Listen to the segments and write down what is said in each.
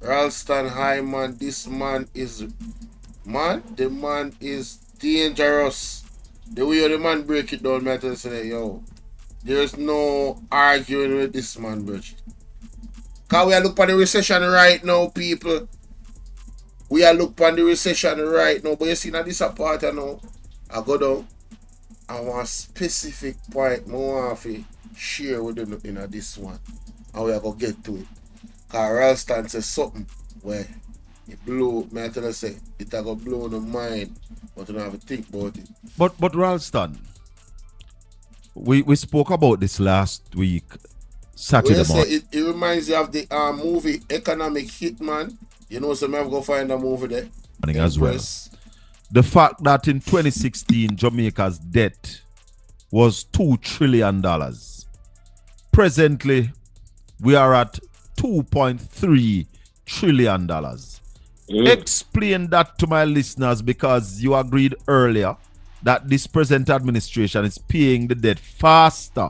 Ralston High, man, this man is, man, the man is dangerous. The way the man break it down, man, I say, yo, there's no arguing with this man, bro. Because we are looking at the recession right now, people. We are looking at the recession right now. But you see, now this part now, I go down. I want a specific point more want to share with them in this one. And we are going to get to it. Because Ralston says something where it blew, me I tell you say, it going to blow the mind, but you don't have to think about it. But Ralston, we spoke about this last week, Saturday morning. It reminds you of the movie Economic Hitman. You know, so I have to go find a movie there. As well. The fact that in 2016, Jamaica's debt was $2 trillion. Presently, we are at $2.3 trillion. Explain that to my listeners, because you agreed earlier that this present administration is paying the debt faster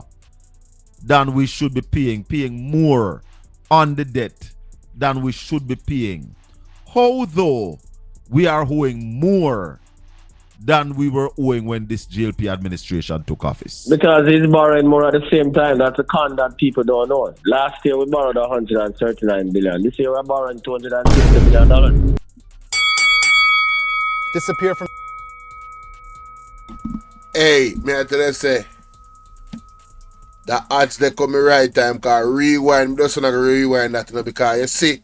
than we should be paying more on the debt than we should be paying. How though we are owing more than we were owing when this GLP administration took office? Because he's borrowing more at the same time. That's a con that people don't know. Last year we borrowed $139 billion. This year we're borrowing $260 billion. Disappear from. Hey, may I tell you say, the ads they come in right time, because rewind, just not rewind that, you know, because you see,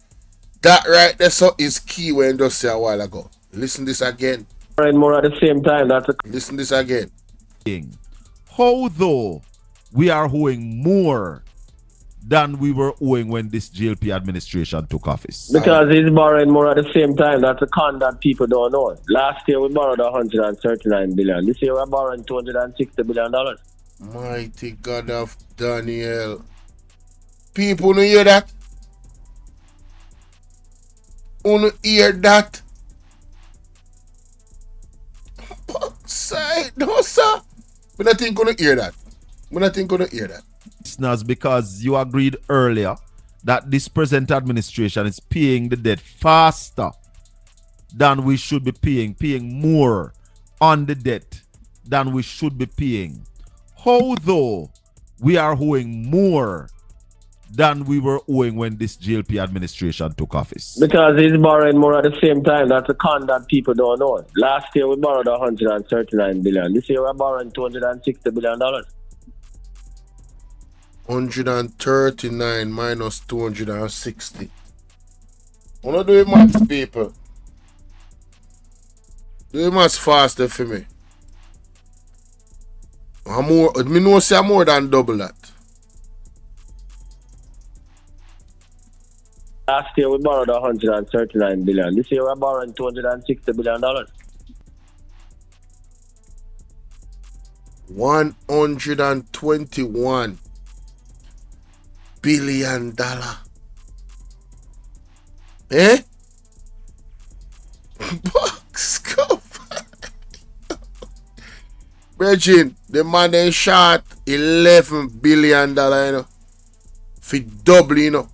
that right there so is key when just say a while ago. Listen this again. More at the same time. Listen this again. How though we are owing more than we were owing when this GLP administration took office? Because he's borrowing more at the same time. That's a con that people don't know. Last year we borrowed $139 billion. This year we're borrowing $260 billion. Mighty God of Daniel. People don't hear that? Don't hear that? Side, no sir. We not think gonna hear that. We not think gonna hear that. Listeners, because you agreed earlier that this present administration is paying the debt faster than we should be paying more on the debt than we should be paying. How though we are owing more than we were owing when this GLP administration took office? Because he's borrowing more at the same time. That's a con that people don't know. Last year we borrowed $139 billion. This year we're borrowing $260 billion. 139 minus 260. Wanna do it maths, people? Do it maths faster for me. Me know say more than double that. Last year we borrowed $139 billion. This year we're borrowing $260 billion. $121 billion. Eh? Box cover. Virgin, the man they shot $11 billion, you know. For double, you know.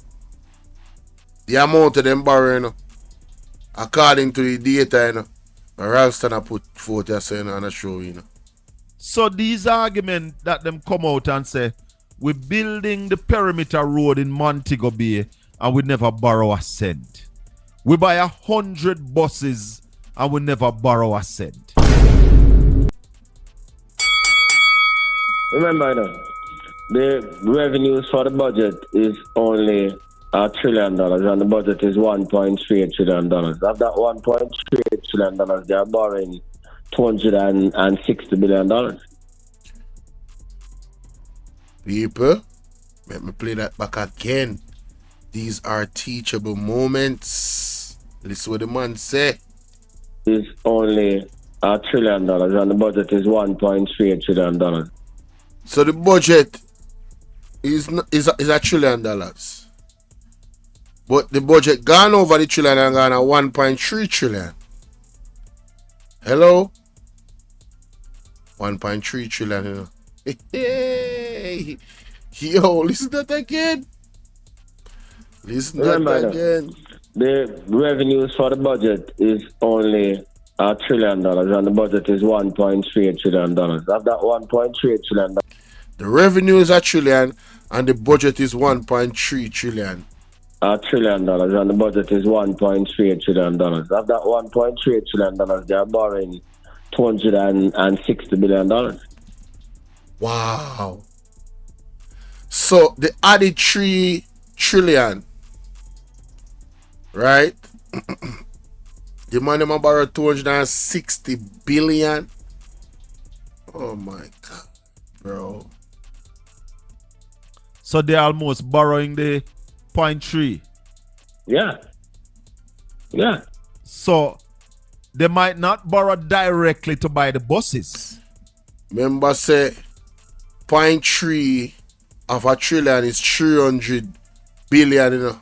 The amount of them borrowing, you know. According to the data, you know. Ralston I put forth there saying on a show, you know. So these arguments that them come out and say, we're building the perimeter road in Montego Bay and we never borrow a cent. We buy 100 buses and we never borrow a cent. Remember, you know, the revenues for the budget is only $1 trillion and the budget is $1.38 trillion. Of that $1.38 trillion, they are borrowing $260 billion. People, let me play that back again. These are teachable moments. Listen what the man say. Is only $1 trillion and the budget is $1.38 trillion. So the budget is $1 trillion. But the budget gone over the trillion and gone at 1.3 trillion. Hello? 1.3 trillion, you know. Hey, yo, listen to that again. Listen to that again. The revenues for the budget is only $1 trillion, and the budget is $1.38 trillion. Of that $1.38 trillion, The revenue is a trillion and the budget is 1.3 trillion. $1 trillion, and the budget is $1.38 trillion. Of that $1.38 trillion, they are borrowing $260 billion. Wow. So the added 3 trillion, right? The money them borrow 260 billion. Oh my God, bro. So they're almost borrowing the 0.3. Yeah. Yeah. So they might not borrow directly to buy the buses. Remember say 0.3 of a trillion is 300 billion, you know.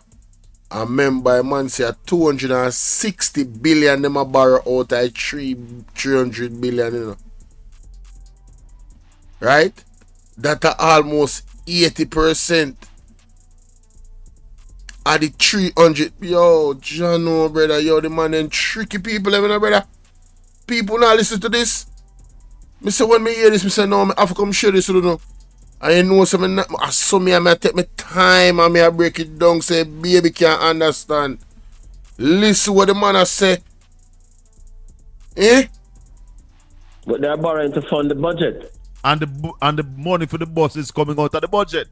And remember, man say 260 billion them a borrow out of 300 billion, you know. Right? That are almost 80% of the 300. Yo, John, brother. Yo, the man them tricky people, you know, brother. People now listen to this. Me say when me hear this, me say no, I have to come share this, you know. I know some I saw me, I take my time and I break it down, say baby can't understand. Listen what the man I say. Eh? But they're borrowing to fund the budget. And the money for the bus is coming out of the budget.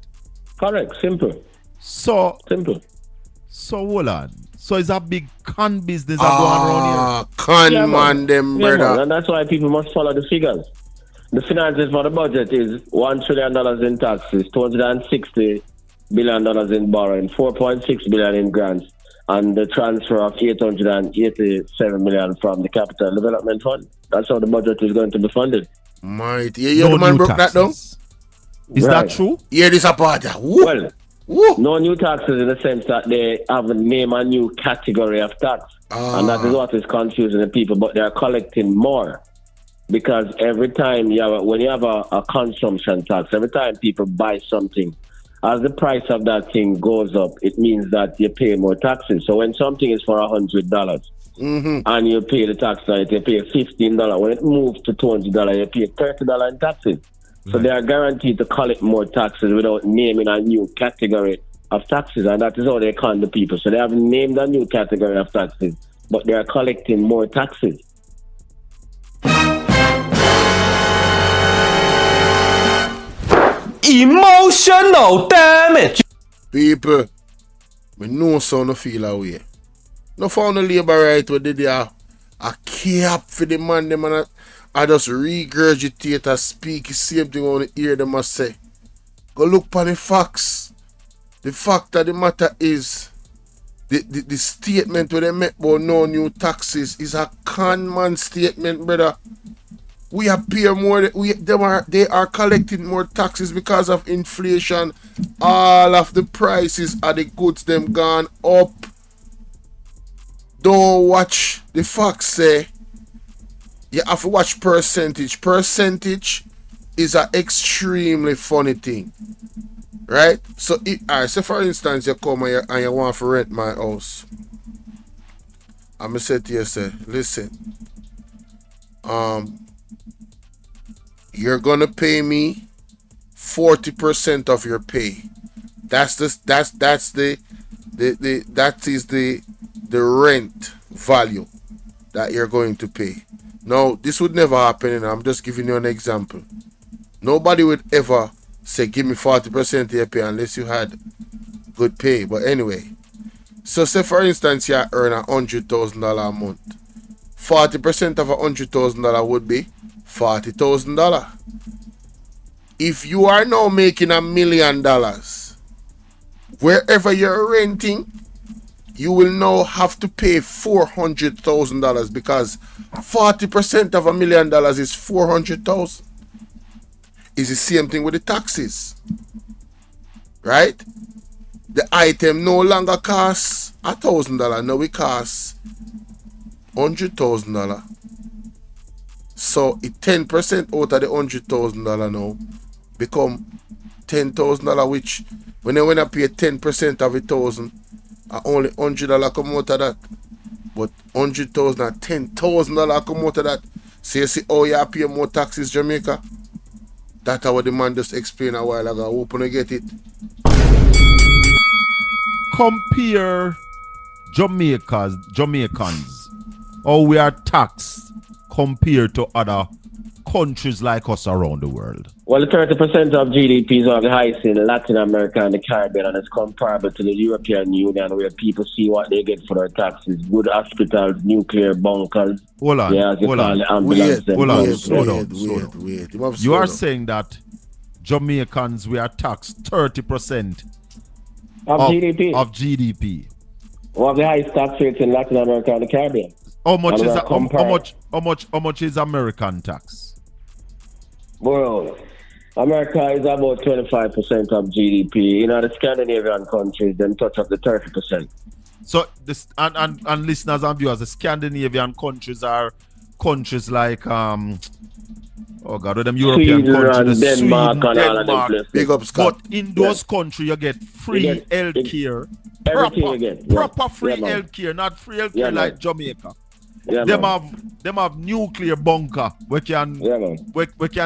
Correct. Simple. So hold on. So it's a big con business going around here. Con man them, brother. Man. And that's why people must follow the figures. The finances for the budget is $1 trillion in taxes, $260 billion in borrowing, $4.6 billion in grants, and the transfer of $887 million from the Capital Development Fund. That's how the budget is going to be funded. Might. Yeah, the man broke that down. Is that true? Yeah, this a part. Well, no new taxes in the sense that they have named a new category of tax. And that is what is confusing the people, but they are collecting more. Because every time when you have a consumption tax, every time people buy something, as the price of that thing goes up, it means that you pay more taxes. So when something is for $100 and you pay the tax on it, you pay $15. When it moves to $200, you pay $30 in taxes. So they are guaranteed to collect more taxes without naming a new category of taxes, and that is how they con the people. So they have named a new category of taxes, but they are collecting more taxes. Emotional damage. People, me know so no feel away. No found the labor right where they are a cap for the man them and I just regurgitate and speak the same thing on the ear them I say. Go look for the facts. The fact of the matter is the statement where they make about no new taxes is a con man statement, brother. We appear more. They are collecting more taxes because of inflation. All of the prices of the goods them gone up. Don't watch the facts say. You have to watch percentage. Percentage is an extremely funny thing, right? So, say for instance, you come and you want to rent my house. I'm gonna say to you, say, listen. You're gonna pay me 40% of your pay. That is the rent value that you're going to pay. Now, this would never happen, and I'm just giving you an example. Nobody would ever say, give me 40% of your pay unless you had good pay. But anyway, so say for instance, you earn $100,000 a month. 40% of $100,000 would be $40,000. If you are now making $1 million, wherever you're renting, you will now have to pay $400,000 because 40% of $1 million is $400,000. It's the same thing with the taxes, right? The item no longer costs $1,000, now it costs $100,000. So it 10% out of the $100,000 now become $10,000, which when I pay 10% of $1,000, only $100 come out of that. But $100,000 and $10,000 come out of that. So you see how you pay more taxes, Jamaica? That's what the man just explained a while ago. Open to get it. Compare Jamaicans, how we are taxed compared to other countries like us around the world. Well, 30% of GDP is one of the highest in Latin America and the Caribbean, and it's comparable to the European Union, where people see what they get for their taxes. Good hospitals, nuclear bunkers. Hold on. Wait. Slow down. You are saying that Jamaicans, we are taxed 30% of GDP. One of the highest tax rates in Latin America and the Caribbean. How much is American tax? Well, America is about 25% of GDP. In the Scandinavian countries, them touch up the 30%. So this and listeners and viewers, the Scandinavian countries are countries like them European countries, Denmark, Sweden, and all of them places. Big up, Scott. But in those countries, you get free health care. Proper free health care, not free health care like Jamaica. Them have nuclear bunker we can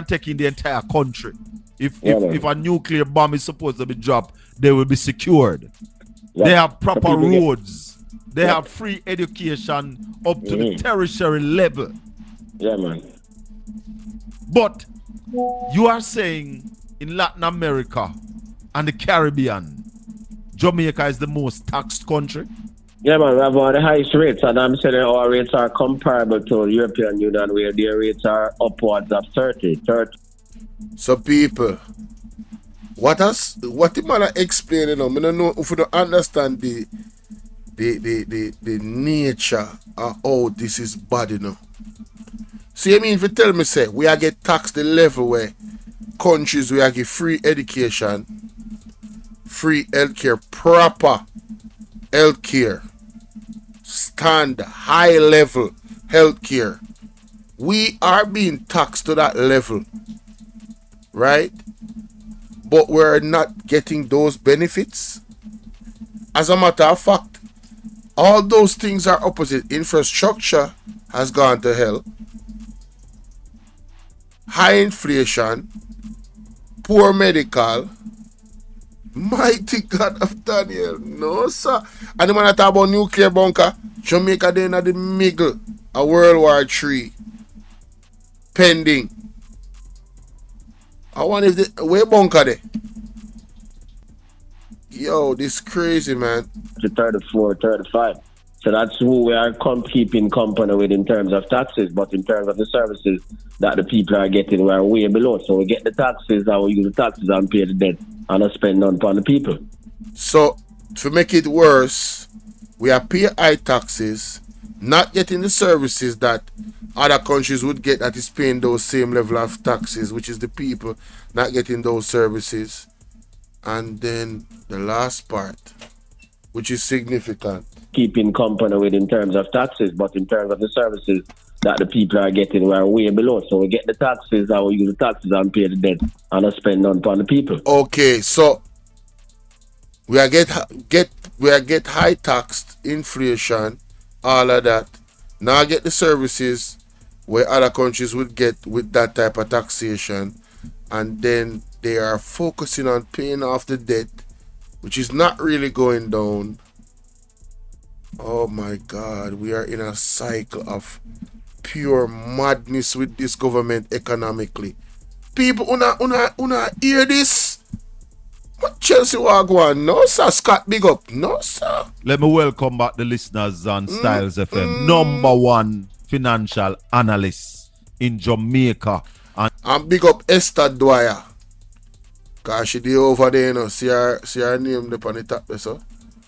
take in the entire country. If a nuclear bomb is supposed to be dropped, they will be secured. They have proper roads. They have free education up to the tertiary level. Yeah, man. But you are saying in Latin America and the Caribbean, Jamaica is the most taxed country? Yeah, man, we have one of the highest rates, and I'm saying our rates are comparable to the European Union, where their rates are upwards of 30. So people, what the man are explaining now, I don't know if you don't understand the nature of how this is bad, you know. See, I mean, if you tell me, say, we are get taxed the level where countries we are get free education, free healthcare, proper healthcare, standard, high level healthcare. We are being taxed to that level, right? But we're not getting those benefits. As a matter of fact, all those things are opposite. Infrastructure has gone to hell. High inflation, poor medical. Mighty God of Daniel, no sir. And the man talk about nuclear bunker, Jamaica then at the middle of World War III pending. I wonder if the where bunker there? Yo, this crazy, man. To 34, 35. So that's who we are keeping company with in terms of taxes, but in terms of the services that the people are getting, we are way below. So we get the taxes, and we use the taxes and pay the debt, and not spend none upon the people. So to make it worse, we are paying high taxes, not getting the services that other countries would get that is paying those same level of taxes, which is the people not getting those services. And then the last part, which is significant. Keeping company with in terms of taxes, but in terms of the services that the people are getting, we are way below. So we get the taxes, and we use the taxes and pay the debt, and not spend none upon the people. Okay, so we are get high taxed, inflation, all of that. Now get the services where other countries would get with that type of taxation, and then they are focusing on paying off the debt, which is not really going down. Oh my God, we are in a cycle of pure madness with this government economically. People, una hear this? What Chelsea walk on? No sir, Scott, big up. No sir. Let me welcome back the listeners on Styles FM. Number one financial analyst in Jamaica. And big up Esther Dwyer. Cause she did over there, you know. See her name up on the top there, so.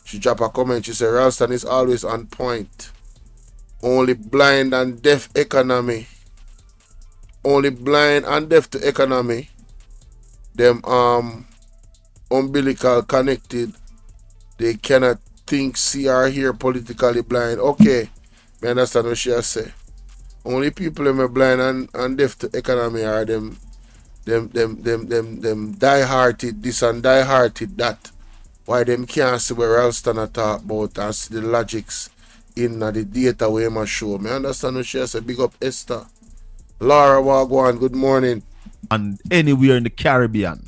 She dropped a comment. She said, Ralston is always on point. Only blind and deaf economy. Only blind and deaf to economy. Them umbilical connected. They cannot think, see or hear politically blind. Okay. I understand what she has said. Only people who are blind and deaf to economy are them die-hearted this and die-hearted that. why them can't see where Ralston talk about and see the logics in the data we must show. Me understand what she said. Big up Esther. Laura Wagwan, good morning. And anywhere in the Caribbean.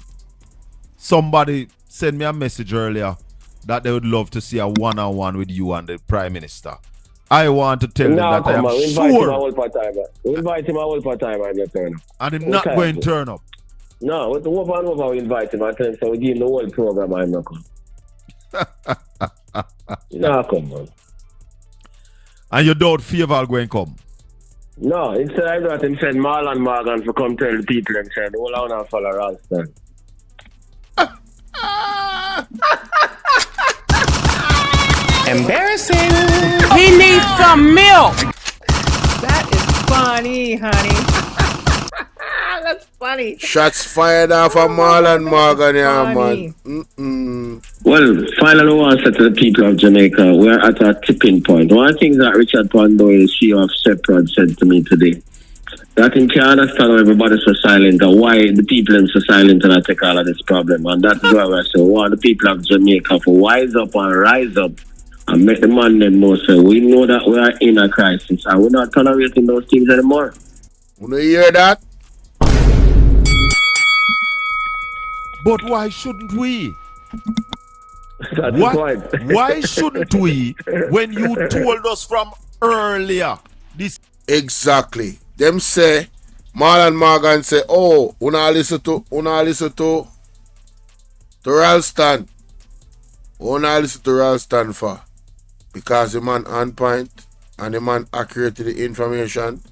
Somebody sent me a message earlier that they would love to see a one-on-one with you and the Prime Minister. I want to tell them that I am sure. We invite him a whole time and get turn up. And him not going to turn up. No, with the whoop and whoop, we invite him and tell him so we give him the whole program. I'm not coming. No, come on. And you doubt Favor going to come? No, instead I got him send Marlon Morgan to come tell the people and said, hold on and follow Ralston. Embarrassing. He needs some milk. That is funny, honey. That's funny. Shots fired off of Marlon Morgan, yeah, man. Well, finally, I want to say to the people of Jamaica, we're at a tipping point. One of the things that Richard Pandoy, the CEO of Seprod, said to me today, that he can't understand why everybody's so silent and why the people are so silent and I take all of this problem. And that's why we're saying, we want the people of Jamaica to wise up and rise up and make the man them know. So we know that we are in a crisis and we're not tolerating those things anymore. Wanna hear that? But why shouldn't we? That's the point. Why shouldn't we when you told us from earlier this? Exactly. Them say, Marlon Morgan say, oh, una listen to Ralston. Una listen to Ralston for. Because the man on point and the man accurate to the information.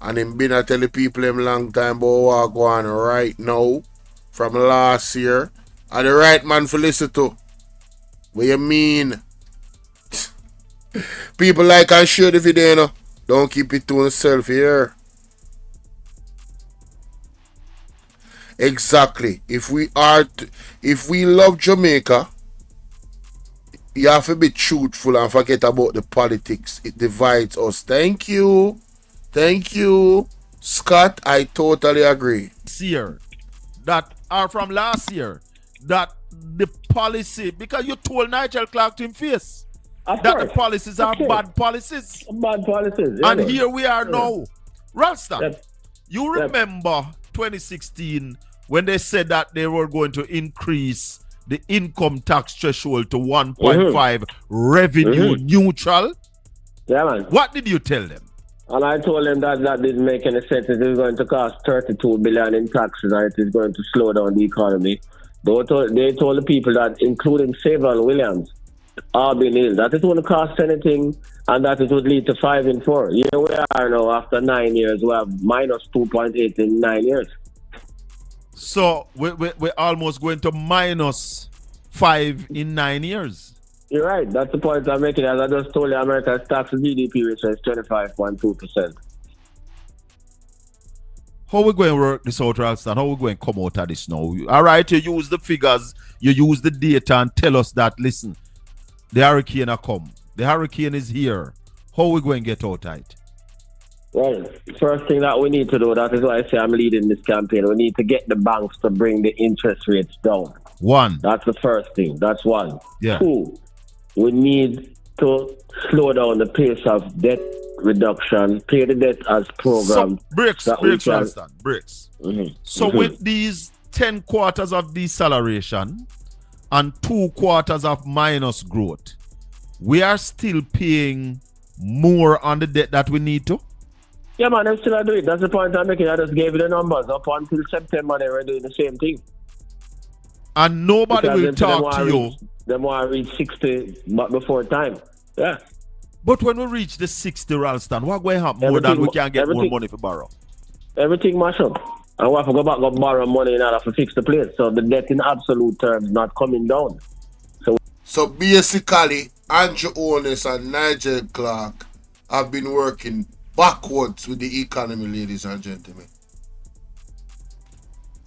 And him been a tell the people him long time about what go on right now from last year. And the right man for listen to. What you mean? People like and share the video, you know. Don't keep it to yourself here. Exactly. If we love Jamaica, you have to be truthful and forget about the politics. It divides us. Thank you. Thank you. Scott, I totally agree. This year, that are from last year, that the policy, because you told Nigel Clarke to him face that the policies are bad policies. Bad policies. Yeah, and here we are now. Ralston, Yep. you remember 2016 when they said that they were going to increase the income tax threshold to 1.5 revenue neutral? Yeah, man. What did you tell them? And I told them that didn't make any sense. It is going to cost 32 billion in taxes and it is going to slow down the economy. They told the people that, including Savon Williams, Arbin Hill, that it wouldn't cost anything and that it would lead to 5 in 4. Here we are now after 9 years. We have minus 2.8 in 9 years. So we're almost going to minus 5 in 9 years. You're right. That's the point I'm making. As I just told you, America's tax GDP rate is 25.2%. How we going to work this out, Ralston? How we going to come out of this now? All right, you use the figures, you use the data and tell us that, listen, the hurricane has come. The hurricane is here. How we going to get out of it? Well, first thing that we need to do, that is why I say I'm leading this campaign, we need to get the banks to bring the interest rates down. 1. That's the first thing. That's 1. Yeah. 2, we need to slow down the pace of debt reduction, pay the debt as programmed. So, bricks, Ralston, bricks. So with these 10 quarters of deceleration and 2 quarters of minus growth, we are still paying more on the debt that we need to? Yeah, man, I'm still doing it. That's the point I'm making. I just gave you the numbers. Up until September, they were doing the same thing. And nobody will talk to you. They want to reach 60 but before time. Yeah. But when we reach the 60, Ralston, what going to happen more than we can get more money for borrow? Everything mash up. And we have to go back and borrow money in order to fix the place. So the debt in absolute terms not coming down. So basically, Andrew Holness and Nigel Clarke have been working backwards with the economy, ladies and gentlemen.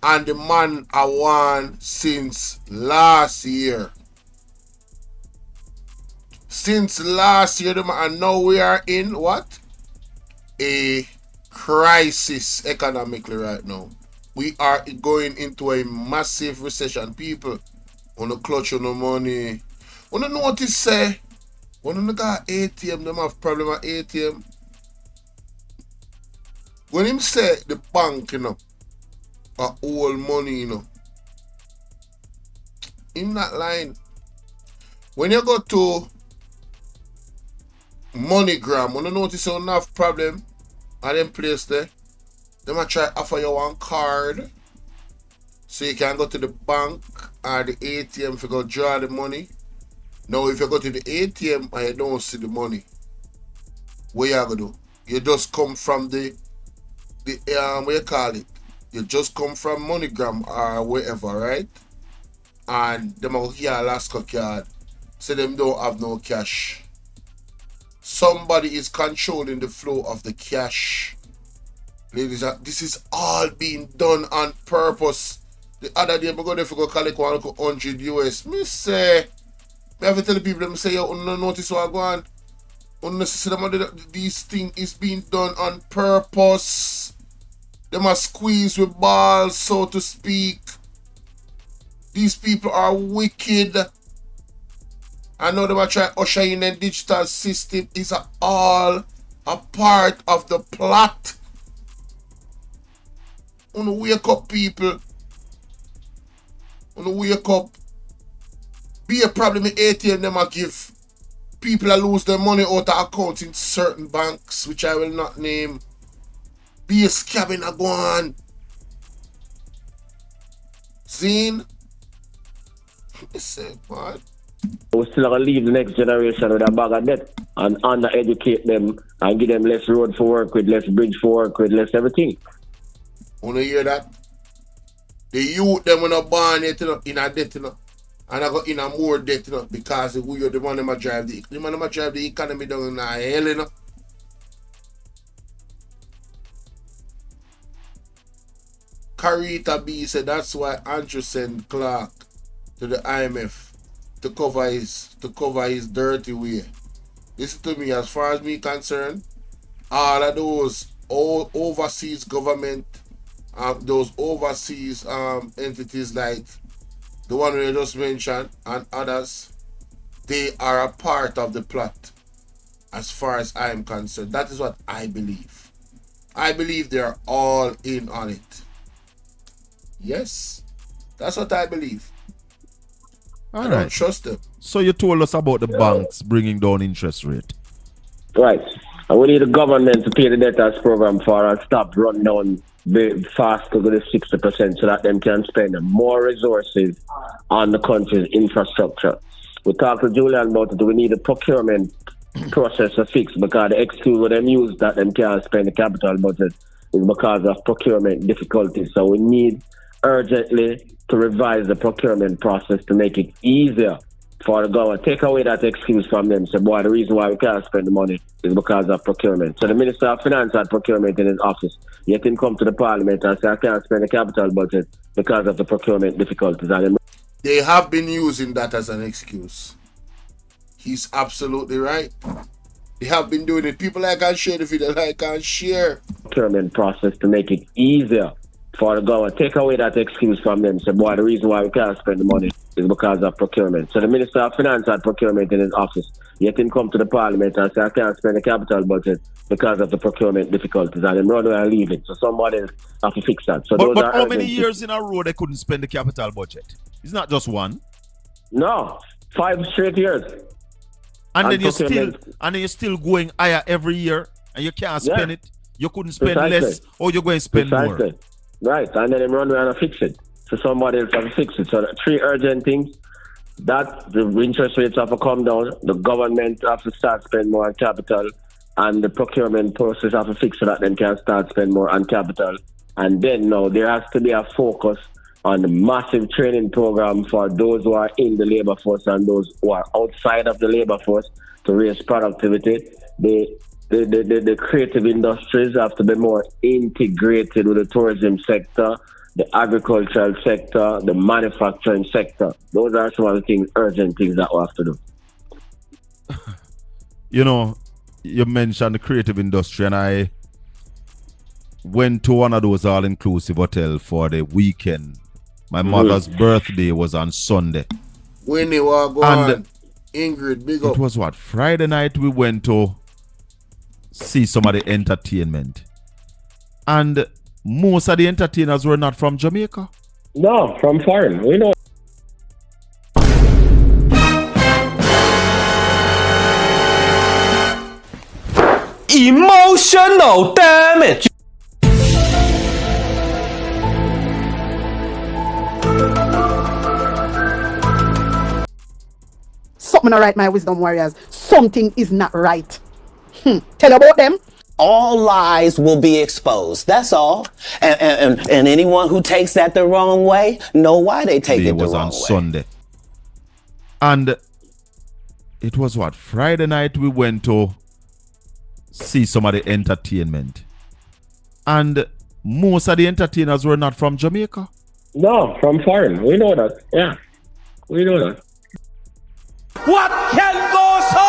And the man I won since last year. Since last year, and now we are in what? A crisis economically right now. We are going into a massive recession. People, On the clutch on the money. On the notice say, when you got ATM, them have problem at ATM. When him say the bank, are all money, him not lying. When you go to MoneyGram, when you notice you don't have problem at them place there, they might try offer you one card so you can go to the bank or the ATM to go draw the money. Now if you go to the ATM and you don't see the money, what you gonna do? You just come from the what you call it? You just come from MoneyGram or wherever, right? And them will give you a Alaska card. So them don't have no cash. Somebody is controlling the flow of the cash. Ladies, this is all being done on purpose. The other day, I'm going to go collect 100 US. Me say, I have to tell the people, them say, you don't notice what going on. These things is being done on purpose. They must squeeze with balls, so to speak. These people are wicked. I know they were trying to usher in a digital system. It's all a part of the plot. Wanna wake up, people. Wanna wake up. Be a problem in ATM, them a give. People that lose their money out of accounts in certain banks, which I will not name. Be a scamming a go on. Zine. I say, what? We still gonna leave the next generation with a bag of debt and under-educate them and give them less road for work with, less bridge for work with, less everything. Wanna hear that? The youth them when born yet, in a debt, and I got in a more debt, because we are the one that drive the economy down in the hell, Carita B said that's why Andrew sent Clarke to the IMF to cover his dirty way. Listen to me, as far as me concerned, all of those overseas government, those overseas entities like the one we just mentioned and others, they are a part of the plot as far as I am concerned. That is what I believe. I believe they are all in on it. Yes, that's what I believe. I don't trust them. So you told us about the banks bringing down interest rate. Right. And we need the government to pay the debtors program for and stop running down very fast to go to 60% so that them can spend more resources on the country's infrastructure. We talked to Julian about it. We need a procurement process to fix because the excuse with them use that them can't spend the capital budget is because of procurement difficulties. So we need urgently to revise the procurement process to make it easier for the government. Take away that excuse from them. Say, boy, the reason why we can't spend the money is because of procurement. So the Minister of Finance had procurement in his office. Yet him come to the Parliament and say, I can't spend the capital budget because of the procurement difficulties. And they have been using that as an excuse. He's absolutely right. They have been doing it. People like and share the video, like and share. Procurement process to make it easier for the government. Take away that excuse from them. Say, boy, the reason why we can't spend the money is because of procurement. So the Minister of Finance had procurement in his office. Yet him come to the Parliament and say, I can't spend the capital budget because of the procurement difficulties. And him run away and leave it. So somebody else have to fix that. So but how many years in a row they couldn't spend the capital budget? It's not just one. No, 5 straight years. And then you're still going higher every year and you can't spend it. You couldn't spend less or you're going to spend more. Right, and then they run around and fix it. So somebody else have to fix it. So 3 urgent things. That the interest rates have to come down, the government have to start spending more on capital, and the procurement process have to fix so that they can start spending more on capital. And then now there has to be a focus on the massive training program for those who are in the labor force and those who are outside of the labor force to raise productivity. The creative industries have to be more integrated with the tourism sector, the agricultural sector, the manufacturing sector. Those are some of the things, urgent things that we have to do. You know, you mentioned the creative industry, and I went to one of those all-inclusive hotels for the weekend. My mother's birthday was on Sunday. Winnie, what go And on? Ingrid, big it up. was what? Friday night we went to see some of the entertainment. And most of the entertainers were not from Jamaica. No, from foreign. We know. Emotional damage. Something not right, my wisdom warriors. Something is not right. Tell about them. All lies will be exposed. That's all. And anyone who takes that the wrong way, know why they take It it the was wrong on way. Sunday. And it was what? Friday night we went to see some of the entertainment. And most of the entertainers were not from Jamaica. No, from foreign. We know that. Yeah. We know that. What can go so?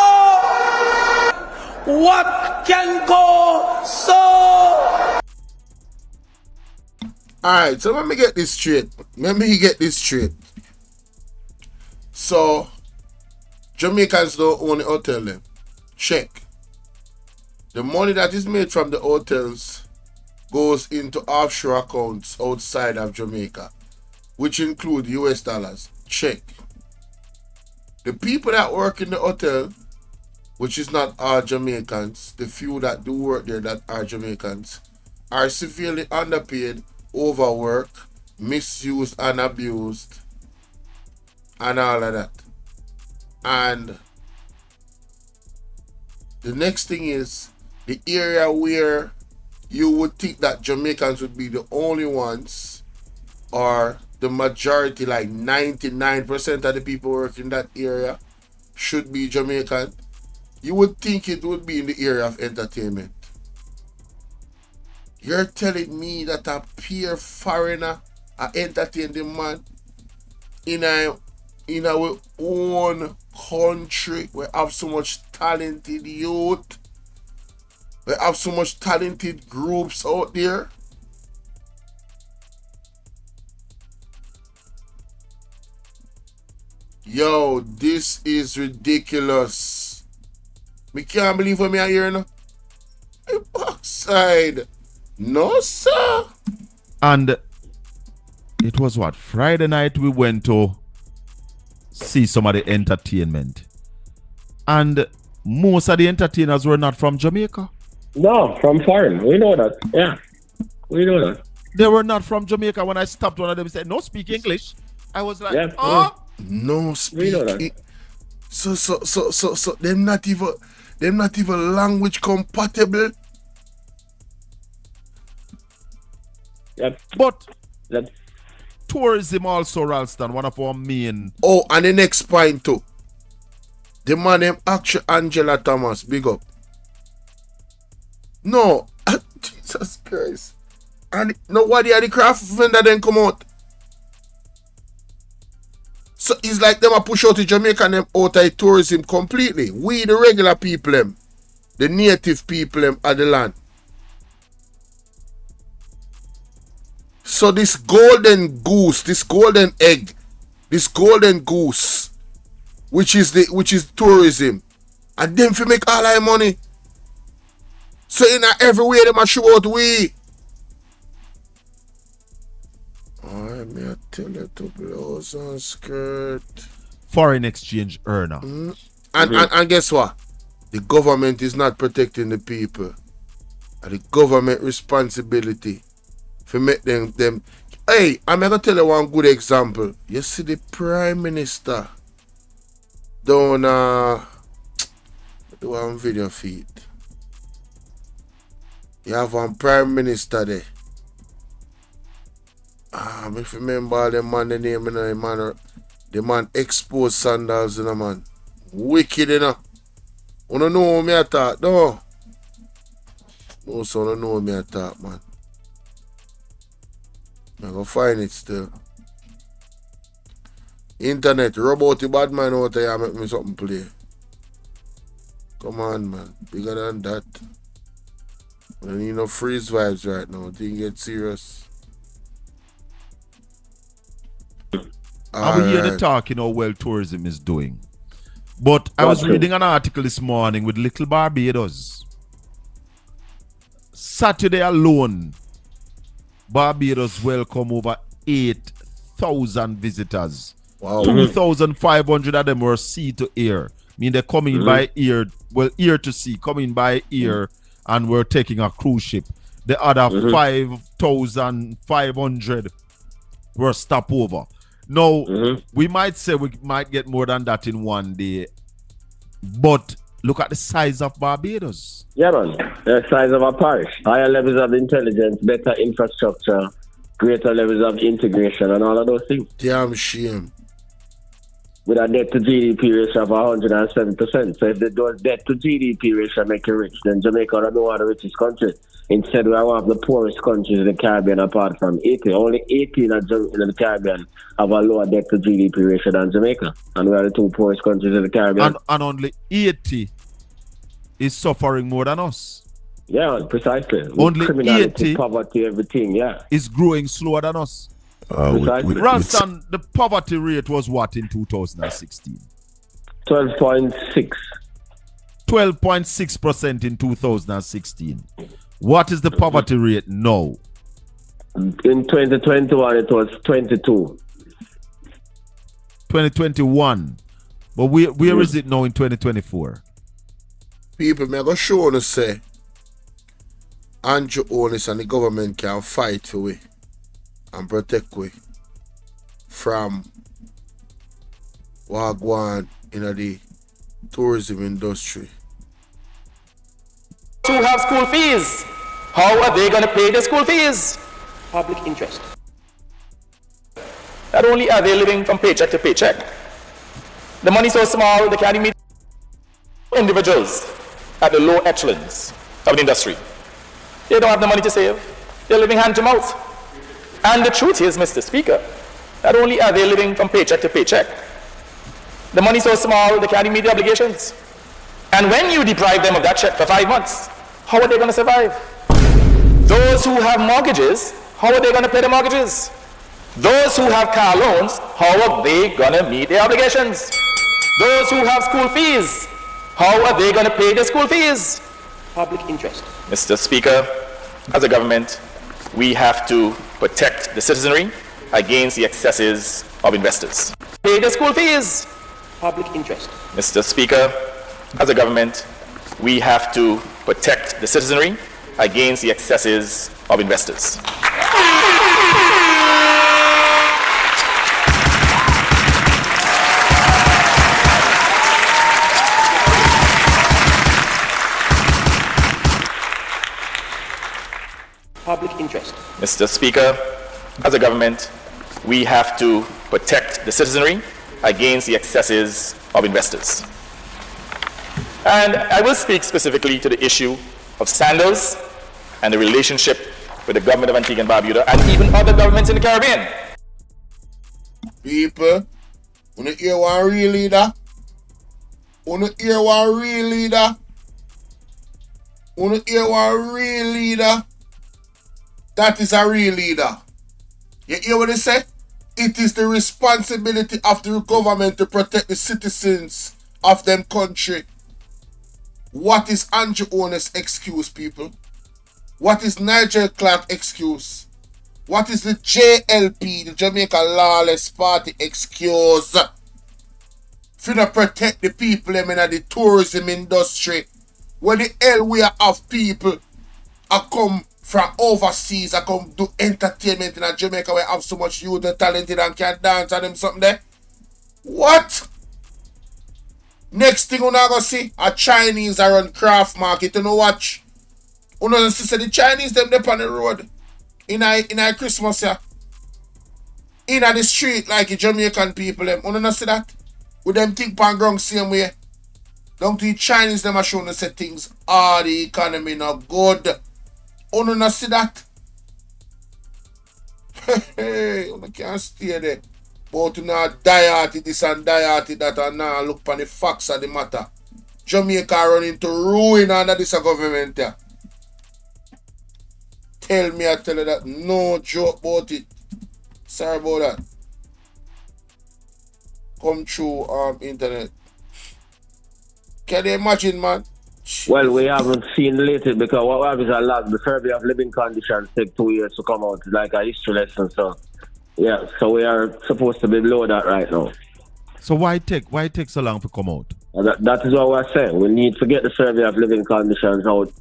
What can go so? Alright, so let me get this straight. So, Jamaicans don't own the hotel then. Check. The money that is made from the hotels goes into offshore accounts outside of Jamaica, which include US dollars. Check. The people that work in the hotel, which is not all Jamaicans, the few that do work there that are Jamaicans, are severely underpaid, overworked, misused and abused, and all of that. And the next thing is the area where you would think that Jamaicans would be the only ones, or the majority, like 99% of the people working in that area should be Jamaican. You would think it would be in the area of entertainment. You're telling me that a pure foreigner entertain the man in our own country? We have so much talented youth. We have so much talented groups out there. Yo, this is ridiculous. Me can't believe what me are hearing now. Backside. No, sir. And it was what? Friday night we went to see some of the entertainment. And most of the entertainers were not from Jamaica. No, from foreign. We know that. Yeah. We know that. They were not from Jamaica. When I stopped one of them, said, no, speak English. I was like, Yeah, oh. No We know speaking. that. So them not even language compatible. Yep. But That. tourism also, Ralston, one of our main. Oh, and the next point too. The man named actually Angela Thomas, big up. No, Jesus Christ. And nobody at the craft vendor then come out. So it's like them a push out the Jamaican them out of tourism completely. We the regular people them, the native people them of the land. So this golden goose, this golden egg, this golden goose, which is tourism, and them fi make all our money. So in everywhere them a show out we. Alright, me I tell you to blouse and skirt. Foreign exchange earner. And guess what? The government is not protecting the people. And the government responsibility for make them. Hey, I'm gonna tell you one good example. You see the Prime Minister down do one video feed. You have one Prime Minister there. If you remember all the man, the name in the man exposed sandals in the man. Wicked, you know. You don't know me I talk, no. No, so don't know me I talk, man. I'm gonna find it still. Internet, rub out the bad man out there and make me something play. Come on, man. Bigger than that. I don't need no freeze vibes right now. Thing get serious. And we hear the Alright. talk, how well tourism is doing. But I was Gotcha. reading an article this morning with Little Barbados. Saturday alone, Barbados welcome over 8,000 visitors. Wow. 2,500 of them were sea to air. They're coming by air, ear to sea, coming by air, and we're taking a cruise ship. The other 5,500 were stopover. Now, we might say we might get more than that in one day, but look at the size of Barbados. Yeah, man. The size of a parish. Higher levels of intelligence, better infrastructure, greater levels of integration, and all of those things. Damn shame. With a debt to GDP ratio of 107%. So if the debt to GDP ratio make you rich, then Jamaica would be one of the richest countries. Instead, we are one of the poorest countries in the Caribbean apart from Haiti. Only 18 in the Caribbean have a lower debt to GDP ratio than Jamaica. And we are the two poorest countries in the Caribbean. And only 80 is suffering more than us. Yeah, precisely. Only criminality, 80 poverty, everything, yeah. is growing slower than us. Ralston, the poverty rate was what in 2016? 12.6. 12.6% in 2016. What is the poverty rate now? In 2021, it was 22. 2021. But where is it now in 2024? People, me go show on say Andrew Holness and the government can fight for we and protect we from what go on in the tourism industry. Who have school fees? How are they going to pay the school fees? Public interest. Not only are they living from paycheck to paycheck, the money so small they can't even meet individuals at the low echelons of the industry. They don't have the money to save. They're living hand to mouth. And the truth is, Mr. Speaker, not only are they living from paycheck to paycheck, the money so small they can't even meet the obligations. And when you deprive them of that check for 5 months, how are they going to survive? Those who have mortgages, how are they going to pay the mortgages? Those who have car loans, how are they going to meet their obligations? Those who have school fees, how are they going to pay their school fees? Public interest. Mr. Speaker, as a government, we have to protect the citizenry against the excesses of investors. Pay the school fees. Public interest. Mr. Speaker, as a government, we have to protect the citizenry against the excesses of investors. Public interest. Mr. Speaker, as a government, we have to protect the citizenry against the excesses of investors. And I will speak specifically to the issue of sandals and the relationship with the government of Antigua and Barbuda and even other governments in the Caribbean. People, wanna hear one real leader? Wanna hear one real leader? Wanna hear one real leader? That is a real leader. You hear what they say? It is the responsibility of the government to protect the citizens of them country. What is Andrew Holness' excuse, people? What is Nigel Clarke excuse? What is the JLP, the Jamaica Lawless Party excuse? For not protect the people in the tourism industry. Where the hell we have people are come from overseas, I come do entertainment in Jamaica where have so much youth and talented and can dance and them something there. What? Next thing we're gonna see, a Chinese are on craft market, you know watch. You know see the Chinese them up on the road in a Christmas here. In the street like the Jamaican people them. You know see that? With them think pan ground same way. Down to the Chinese them are showing us say things. The economy not good. You know see that? Hey, you can't stay there. But you know die at this and die at that and now look on the facts of the matter. Jamaica run into ruin under this government here. Tell me, I tell you that no joke about it. Sorry about that. come through internet. Can you imagine, man? Well, we haven't seen lately because what happens a lot. The survey of living conditions take 2 years to come out. It's like a history lesson. So, yeah. So we are supposed to be below that right now. So why take so long to come out? That is what we're saying. We need to get the survey of living conditions out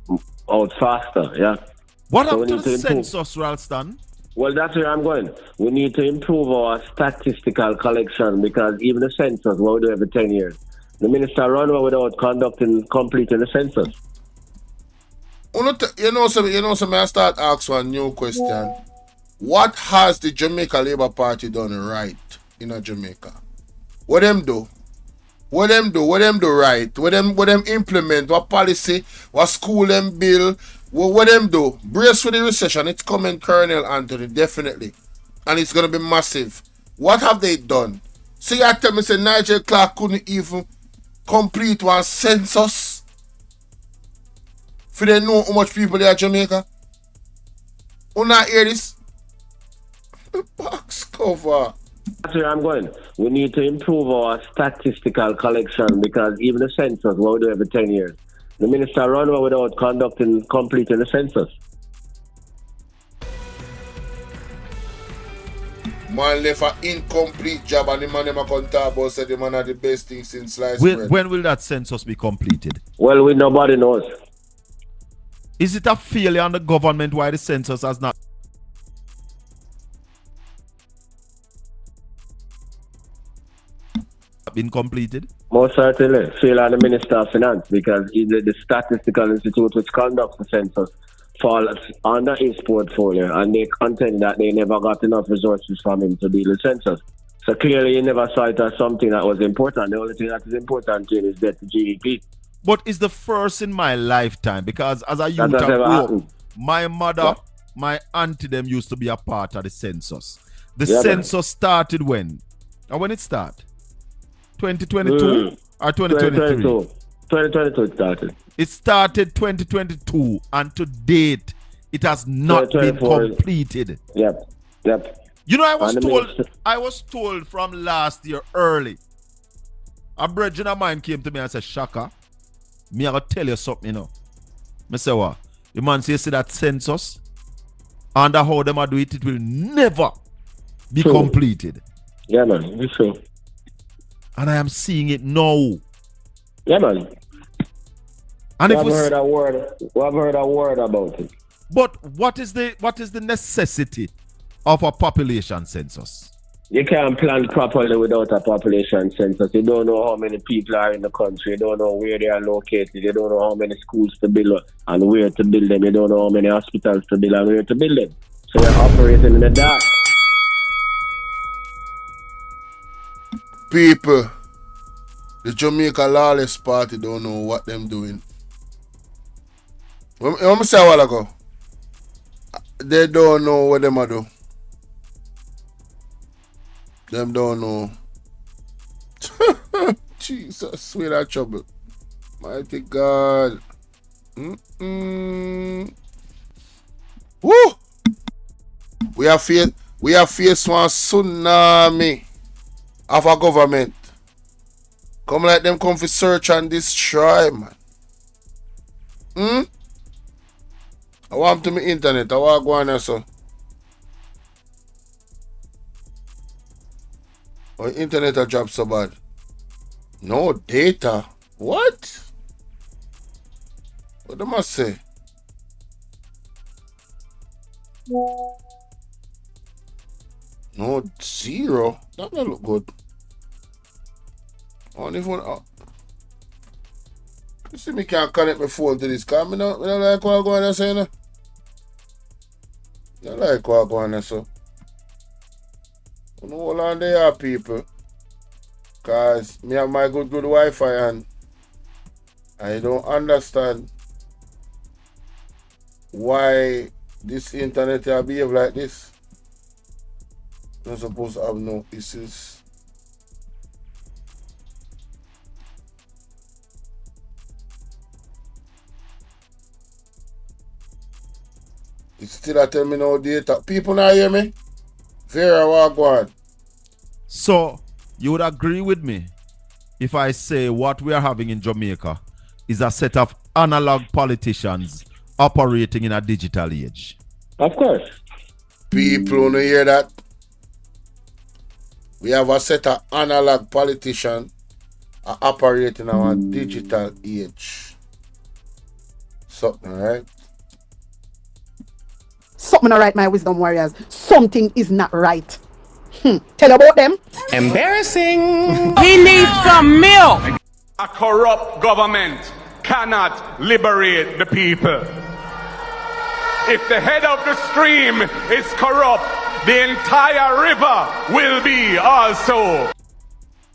faster. Yeah. What happened to the census, Ralston? Well, that's where I'm going. We need to improve our statistical collection because even the census, what we do every 10 years. The minister run away without completing the census. I start asking one new question. What has the Jamaica Labour Party done right in Jamaica? What them do? What them do right? What them implement? What policy? What school them bill? What them do? Brace for the recession. It's coming, Colonel Anthony, definitely. And it's gonna be massive. What have they done? See, you tell me say Nigel Clarke couldn't even complete one census. For they know how much people there in Jamaica. Who not hear this? Box cover. That's where I'm going. We need to improve our statistical collection because even the census, what we do every 10 years. The minister run away without completing the census. Man left an incomplete job and the man them a come talk about said the man are the best thing since sliced bread. When will that census be completed? Well, nobody knows. Is it a failure on the government why the census has not been completed? Most certainly, failure on the Minister of Finance because the Statistical Institute which conducts the census falls under his portfolio and they contend that they never got enough resources from him to deal with census. So clearly he never saw it as something that was important. The only thing that is important to him is debt to GDP. But it's the first in my lifetime because as a youth I grew up, my mother, my auntie them used to be a part of the census. The census started when? And when it started? 2022 or 2023? 2022 it started. It started 2022 and to date it has not been completed. Yep. You know, I was told from last year early. A brethren of mine came to me and said, Shaka, me I gotta tell you something, you know. I say what? The man say that census and how them do it, it will never be completed. Yeah, man, it's true. And I am seeing it now. Yeah, man. And we have heard a word about it. But what is the necessity of a population census? You can't plan properly without a population census. You don't know how many people are in the country. You don't know where they are located. You don't know how many schools to build and where to build them. You don't know how many hospitals to build and where to build them. So you're operating in the dark. People, the Jamaica Lawless Party don't know what them doing. What I say a while ago? They don't know what them are do. Them don't know. Jesus, sweet that trouble. Mighty God. Woo! We have faced one tsunami of a government. Come like them come for search and destroy, man. I want to me internet. I want to go on there, so. Oh, internet a drop so bad. No data. What? What do I say? No, zero. That don't look good. I don't even. You see me can't connect my phone to this car. I don't like what I go on there saying. I don't like what I go on there so. Hold on there, people. Cause me have my good Wi-Fi and I don't understand why this internet behave like this. Not supposed to have no issues. It's still a tell me no data. People not hear me? Vera, what go on? So You would agree with me if I say what we are having in Jamaica is a set of analog politicians operating in a digital age. Of course. People wanna hear that? We have a set of analog politicians operating in our digital age. Something, right? Something not right, my wisdom warriors. Something is not right. Tell about them. Embarrassing. He needs some milk. A corrupt government cannot liberate the people. If the head of the stream is corrupt, the entire river will be also.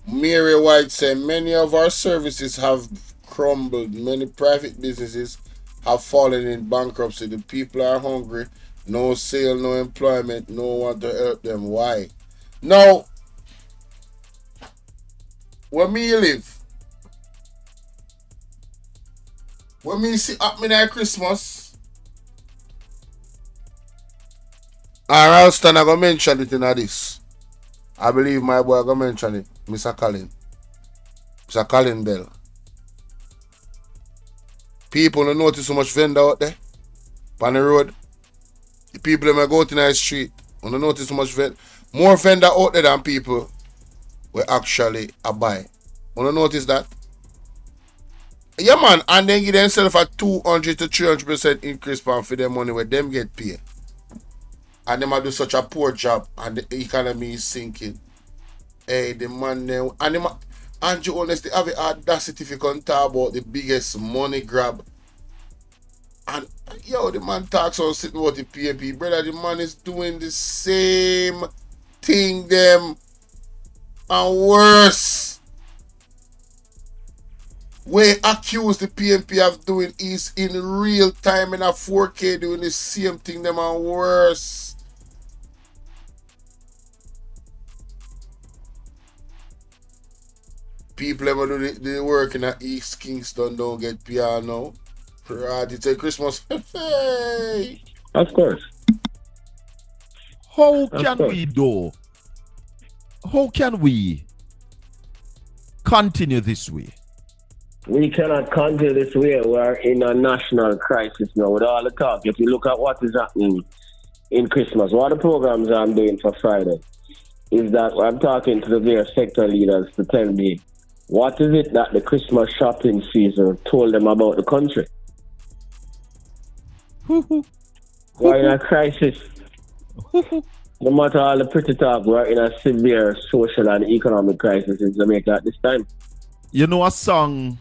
Mary White said many of our services have crumbled. Many private businesses have fallen in bankruptcy. The people are hungry. No sale, no employment, no one to help them. Why? Now, where me live, when me see happening at Christmas, and Ralston I gonna mention it in this. I believe my boy gonna mention it, Mr. Colin Bell. People don't notice so much vendor out there on the road. The people that go out in the street don't notice so much more vendor out there than people will actually buy. You don't notice that? Yeah, man, and then give themselves a 200 to 300% increase for their money where them get paid. And them do such a poor job and the economy is sinking. Hey, the man there, and the man, Andrew Holness, they have the audacity to come talk about the biggest money grab. And yo, the man talks on sitting about the PMP. Brother, the man is doing the same thing them and worse. We accuse the PMP of doing is in real time in a 4K doing the same thing them and worse. People ever do the work in East Kingston don't get PR now. It's a Christmas. Hey. Of course. How can we do? How can we continue this way? We cannot continue this way. We're in a national crisis now with all the talk. If you look at what is happening in Christmas, one of the programs I'm doing for Friday is that I'm talking to the various sector leaders to tell me what is it that the Christmas shopping season told them about the country. We're in a crisis. No matter all the pretty talk, we're in a severe social and economic crisis in Jamaica at this time. You know a song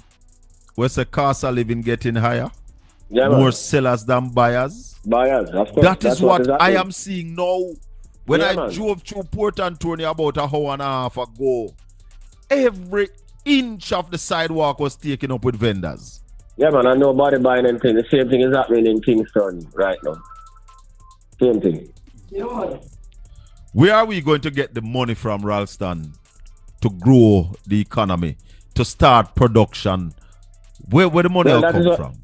where the cost of living getting higher? Yeah, more man. sellers than buyers? Buyers, of course. That is what I am seeing now. When Yeah, I man. drove through Port Antonio about an hour and a half ago, every inch of the sidewalk was taken up with vendors. Yeah, man, and nobody buying anything. The same thing is happening in Kingston right now. Same thing. Where are we going to get the money from, Ralston, to grow the economy, to start production? Where the money will come from?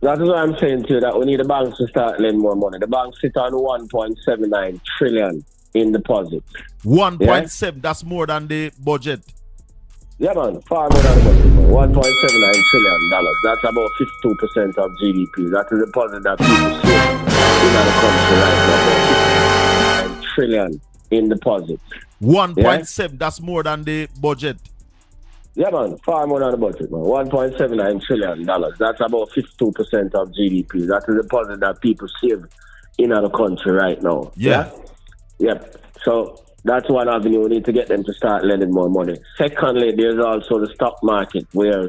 That is what I'm saying to you, that we need the banks to start lending more money. The banks sit on 1.79 trillion in deposits. 1.7, that's more than the budget. Yeah, man, far more than the budget. $1.79 trillion. That's about 52% of GDP. That is the deposit that people save in the country right now. About 59 trillion in deposits. 1.7, that's more than the budget. Yeah, man, far more than the budget, man. $1.79 trillion. That's about 52% of GDP. That's the deposit that people save in the country right now. Yeah. Yep. So that's one avenue. We need to get them to start lending more money. Secondly, there's also the stock market where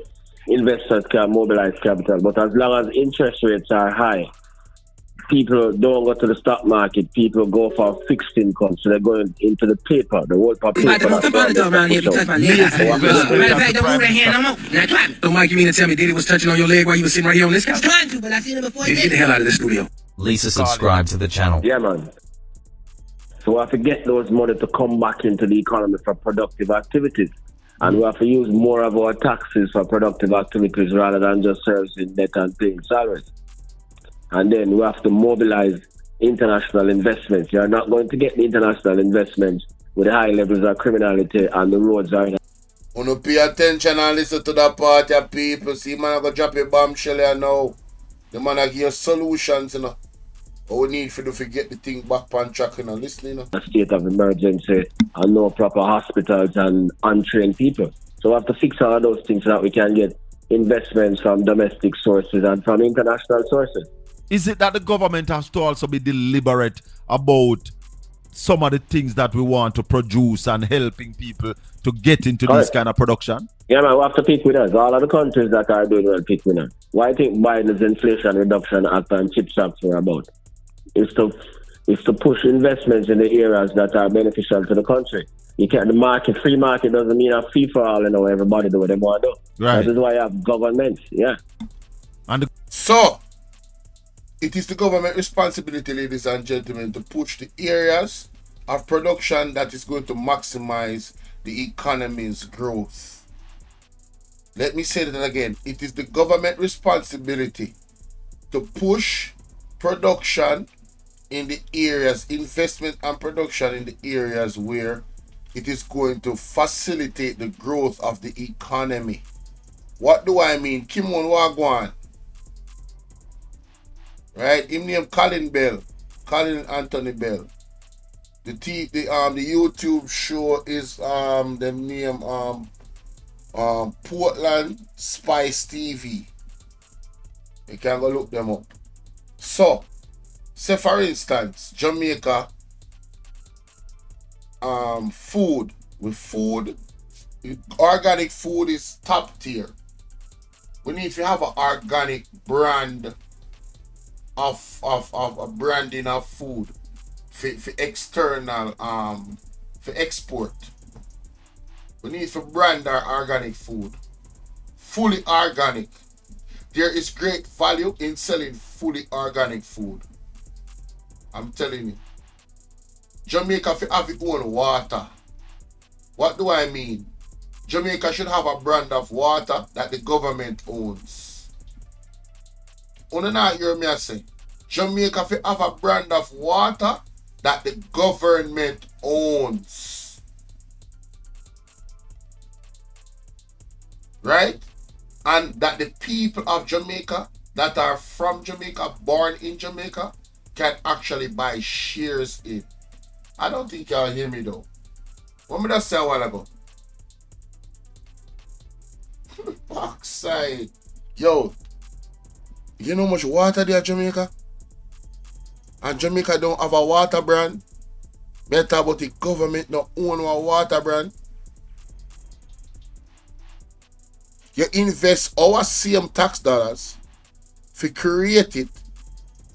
investors can mobilize capital. But as long as interest rates are high, people don't go to the stock market. People go for fixed income. So they're going into the paper, the world for paper. Don't Mike, you mean to tell me Diddy was touching on your leg while you was sitting right here on this couch? Trying to, but I seen it before. Diddy, get the hell out of the studio. Lisa, subscribe to the channel. Yeah, man. So we have to get those money to come back into the economy for productive activities. And we have to use more of our taxes for productive activities rather than just servicing debt and paying salaries. And then we have to mobilize international investments. You're not going to get the international investments with the high levels of criminality and the roads are in. Wanna pay attention and listen to that part of people. See, man, I go drop a bombshell here now. The man I give you solutions, you know. But we need for you to get the thing back on track, you know. Listen, you know. A state of emergency and no proper hospitals and untrained people. So we have to fix all of those things so that we can get investments from domestic sources and from international sources. Is it that the government has to also be deliberate about some of the things that we want to produce and helping people to get into this kind of production? Yeah, man, we have to pick winners. All of the countries that are doing well pick winners. Why I think Biden's Inflation Reduction Act and CHIPS Act were about is to push investments in the areas that are beneficial to the country. You can't, the market, free market doesn't mean a fee for all, you know, everybody do what they want to do. Right. That is why you have governments, yeah. And so, it is the government responsibility, ladies and gentlemen, to push the areas of production that is going to maximize the economy's growth. Let me say that again. It is the government responsibility to push production in the areas, investment and production in the areas where it is going to facilitate the growth of the economy. What do I mean? Kimon Wagwan. Right? Him name Colin Anthony Bell. The YouTube show is them name Portland Spice TV. You can go look them up. So, say for instance, Jamaica food. Organic food is top tier. We need to have an organic brand of a branding of food for external for export. We need to brand our organic food. Fully organic. There is great value in selling fully organic food. I'm telling you. Jamaica should have its own water. What do I mean? Jamaica should have a brand of water that the government owns. You not hear me say? Jamaica should have a brand of water that the government owns. Right? And that the people of Jamaica that are from Jamaica, born in Jamaica, can actually buy shares in. I don't think y'all hear me though. What did I say a while ago? Backside. Yo, you know how much water there in Jamaica? And Jamaica don't have a water brand. Better about the government not own a water brand. You invest our same tax dollars to create it.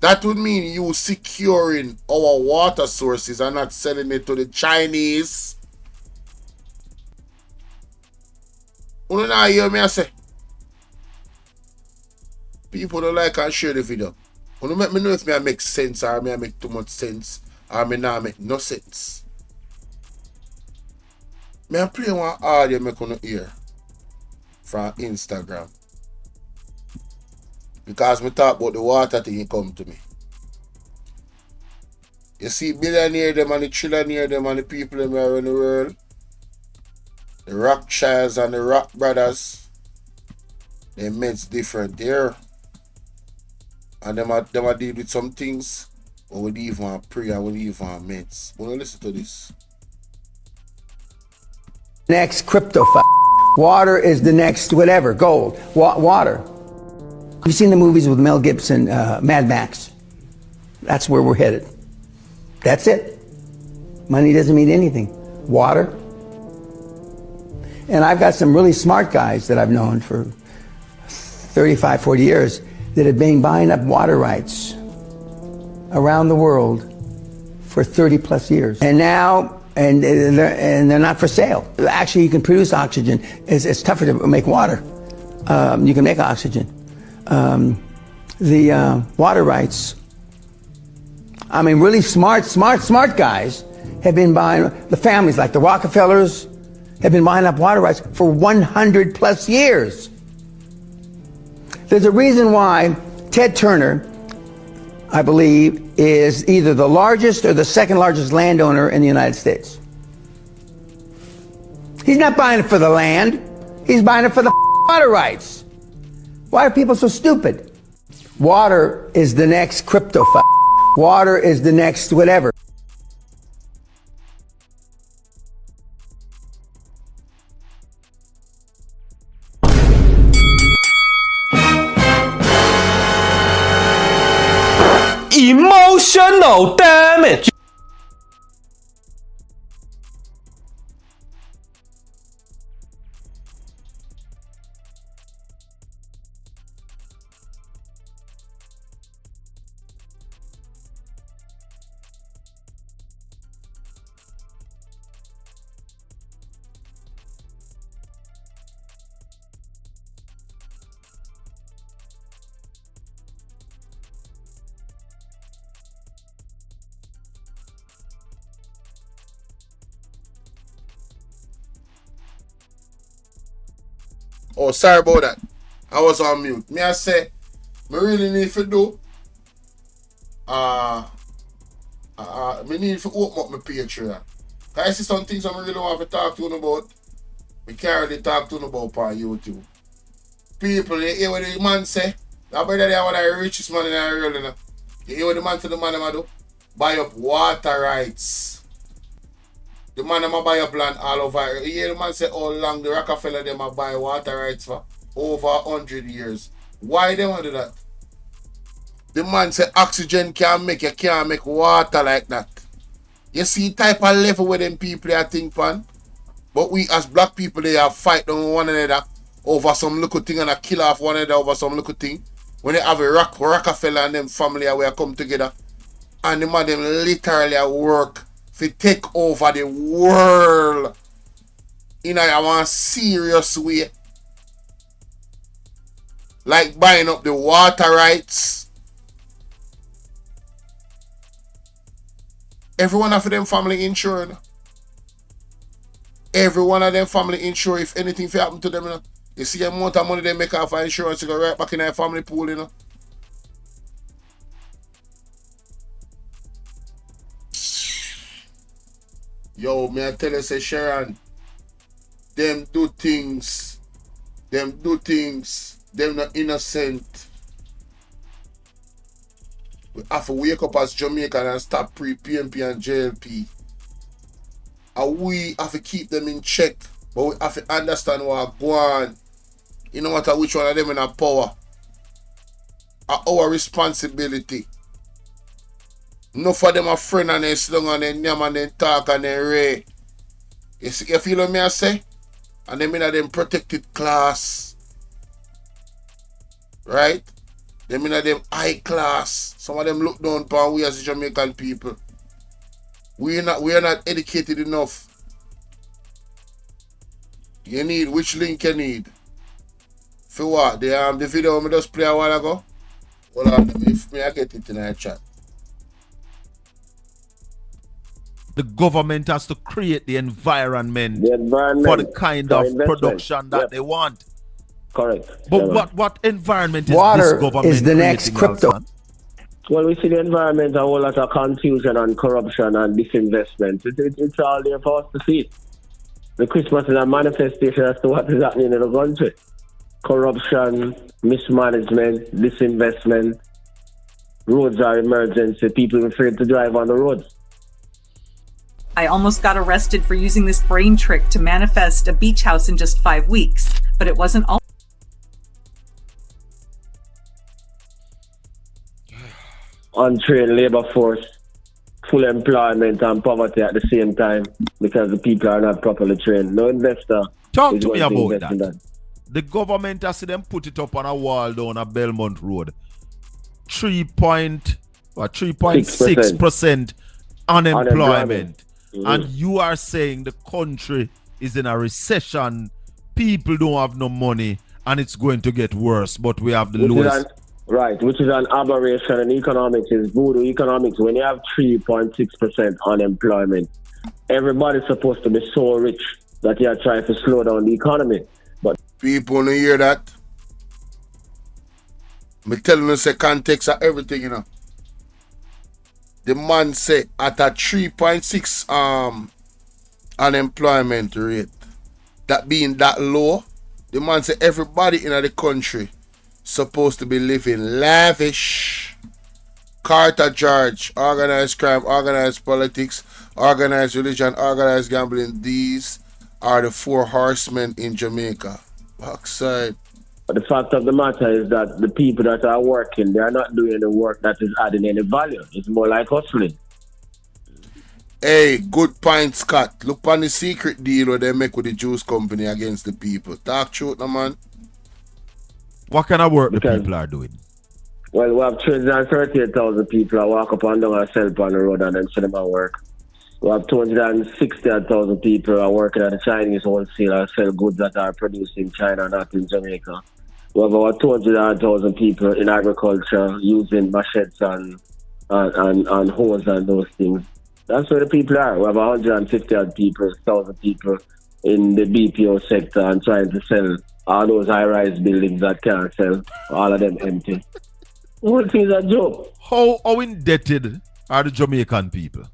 That would mean you securing our water sources and not selling it to the Chinese. You don't hear me I say? People don't like and share the video. You don't make me know if I make sense or I make too much sense or I not make no sense. I play one audio make you hear from Instagram. Because me talk about the water thing, it come to me. You see billionaire them and the trillionaire them and the people them around the world. The Rockshires and the Rock Brothers. They meds different there. And them a deal with some things. But we leave one prayer and we leave one meds. Wanna listen to this? Next crypto water is the next whatever, gold. Water. You've seen the movies with Mel Gibson, Mad Max. That's where we're headed. That's it. Money doesn't mean anything. Water. And I've got some really smart guys that I've known for 35, 40 years that have been buying up water rights around the world for 30 plus years. And now, and they're not for sale. Actually, you can produce oxygen. It's tougher to make water. You can make oxygen. The water rights, I mean, really smart guys have been buying, the families like the Rockefellers have been buying up water rights for 100 plus years. There's a reason why Ted Turner, I believe, is either the largest or the second largest landowner in the United States. He's not buying it for the land. He's buying it for the water rights. Why are people so stupid? Water is the next crypto. Water is the next whatever. Emotional damage. Oh, sorry about that. I was on mute. Me I say, me really need to do. Me need to open up my Patreon. Cause I see some things I really want to talk to you about. We can't really talk to you about on YouTube. People, you hear what the man say? That brother there one of the richest man in the world, you know. You hear what the man to the man them do? Buy up water rights. The man them buy up land all over. You hear the man say how long the Rockefeller them buy water rights for? Over 100 years. Why they want to do that? The man say oxygen can't make water like that. You see type of level where them people are think pan. But we as black people they have fight on one another over some little thing and a kill off one another over some little thing. When they have a Rockefeller and them family where come together and the man them literally work to take over the world in a one serious way. Like buying up the water rights. Every one of them family insured. Every one of them family insured if anything happen to them, you know. You see the amount of money they make off of insurance, you go right back in their family pool, you know. Yo, may I tell you, say Sharon, them do things, them not innocent. We have to wake up as Jamaican and stop pre-PMP and JLP. And we have to keep them in check, but we have to understand what go on. You know what? Which one of them in our power? Our responsibility. No for them a friend and they sit down and they yam and they talk and they ray. You see, you feel what me I say? And them in a them protected class. Right? Them in a them high class. Some of them look down upon we as Jamaican people. We are not educated enough. You need which link you need? For what? The video I just play a while ago? Hold on, if me I get it in the chat. The government has to create the environment for the kind of production that they want. Correct. But what environment is Water this government is the next creating, crypto. Alson? Well, we see the environment a whole lot of confusion and corruption and disinvestment. It's all there for us to see. The Christmas is a manifestation as to what is happening in the country. Corruption, mismanagement, disinvestment. Roads are emergency. People are afraid to drive on the roads. I almost got arrested for using this brain trick to manifest a beach house in just 5 weeks, but it wasn't all. Untrained labor force, full employment and poverty at the same time because the people are not properly trained. No investor. Talk to me about that. The government has them put it up on a wall down at Belmont Road. 3.6% unemployment. And you are saying the country is in a recession, people don't have no money, and it's going to get worse, but we have the lowest. Right, which is an aberration in economics, is voodoo economics. When you have 3.6% unemployment, everybody's supposed to be so rich that you are trying to slow down the economy. But people don't hear that. Me telling you the context of everything, you know. The man say at a 3.6 unemployment rate, that being that low, the man say everybody in the country supposed to be living lavish. Carter George, organized crime, organized politics, organized religion, organized gambling. These are the 4 horsemen in Jamaica. Backside. But the fact of the matter is that the people that are working, they are not doing the work that is adding any value. It's more like hustling. Hey, good point, Scott. Look on the secret deal where they make with the juice company against the people. Talk truth, no man. What kind of work the people are doing? Well, we have 338,000 people that walk up and down and sell on the road and then send them at work. We have 260,000 people that are working at the Chinese wholesale and sell goods that are produced in China, not in Jamaica. We have about 200,000 people in agriculture using machetes and hoes and those things. That's where the people are. We have 150,000 people in the BPO sector and trying to sell all those high-rise buildings that can't sell. All of them empty. All things are joke. How indebted are the Jamaican people?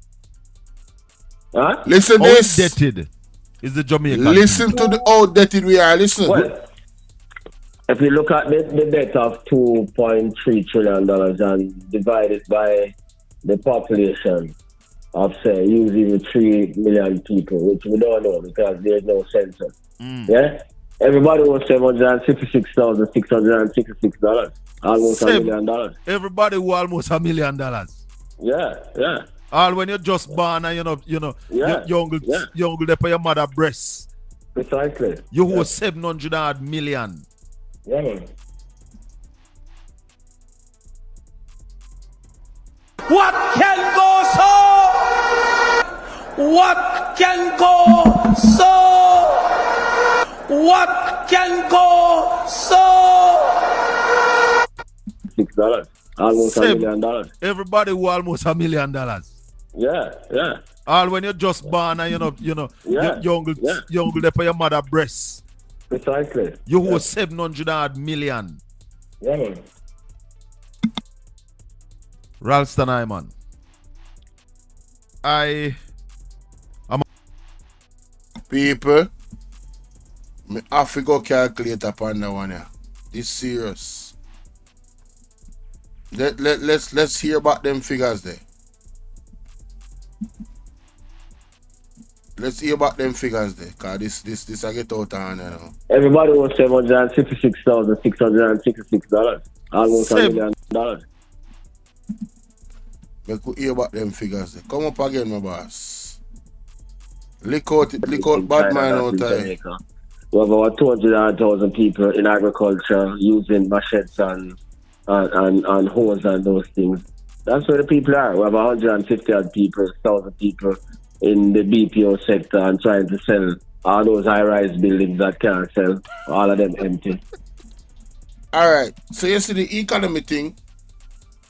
Huh? Listen how this. indebted is the Jamaican Listen people? to the how indebted we are. Listen. Well, if you look at the debt of $2.3 trillion and divide it by the population of, say, usually 3 million people, which we don't know because there's no census. Yeah? Everybody was $766,666. Almost $1 million. Everybody who almost $1 million. Yeah. All when you're just born and your uncle there for your mother breasts. Precisely. You who 700 million. Yeah, man. What can go so? What can go so? What can go so? $6. Almost $1 million. Everybody who almost $1 million. Yeah. All when you're just born and your uncle there for your mother breasts. Precisely. You who 700 million. Yeah, man. Ralston Iman. People, me have to go calculate upon that one here. It's serious. Let's hear about them figures there. Let's hear about them figures there, cause this I get out of hand, you know. Everybody was $766,666. Almost $1 million. We could hear about them figures there. Come up again, my boss. Lick out bad man out there. We have about 200,000 people in agriculture using machetes and hoes and those things. That's where the people are. We have 150,000 people in the BPO sector and trying to sell all those high-rise buildings that can't sell. All of them empty. All right. So you see the economy thing.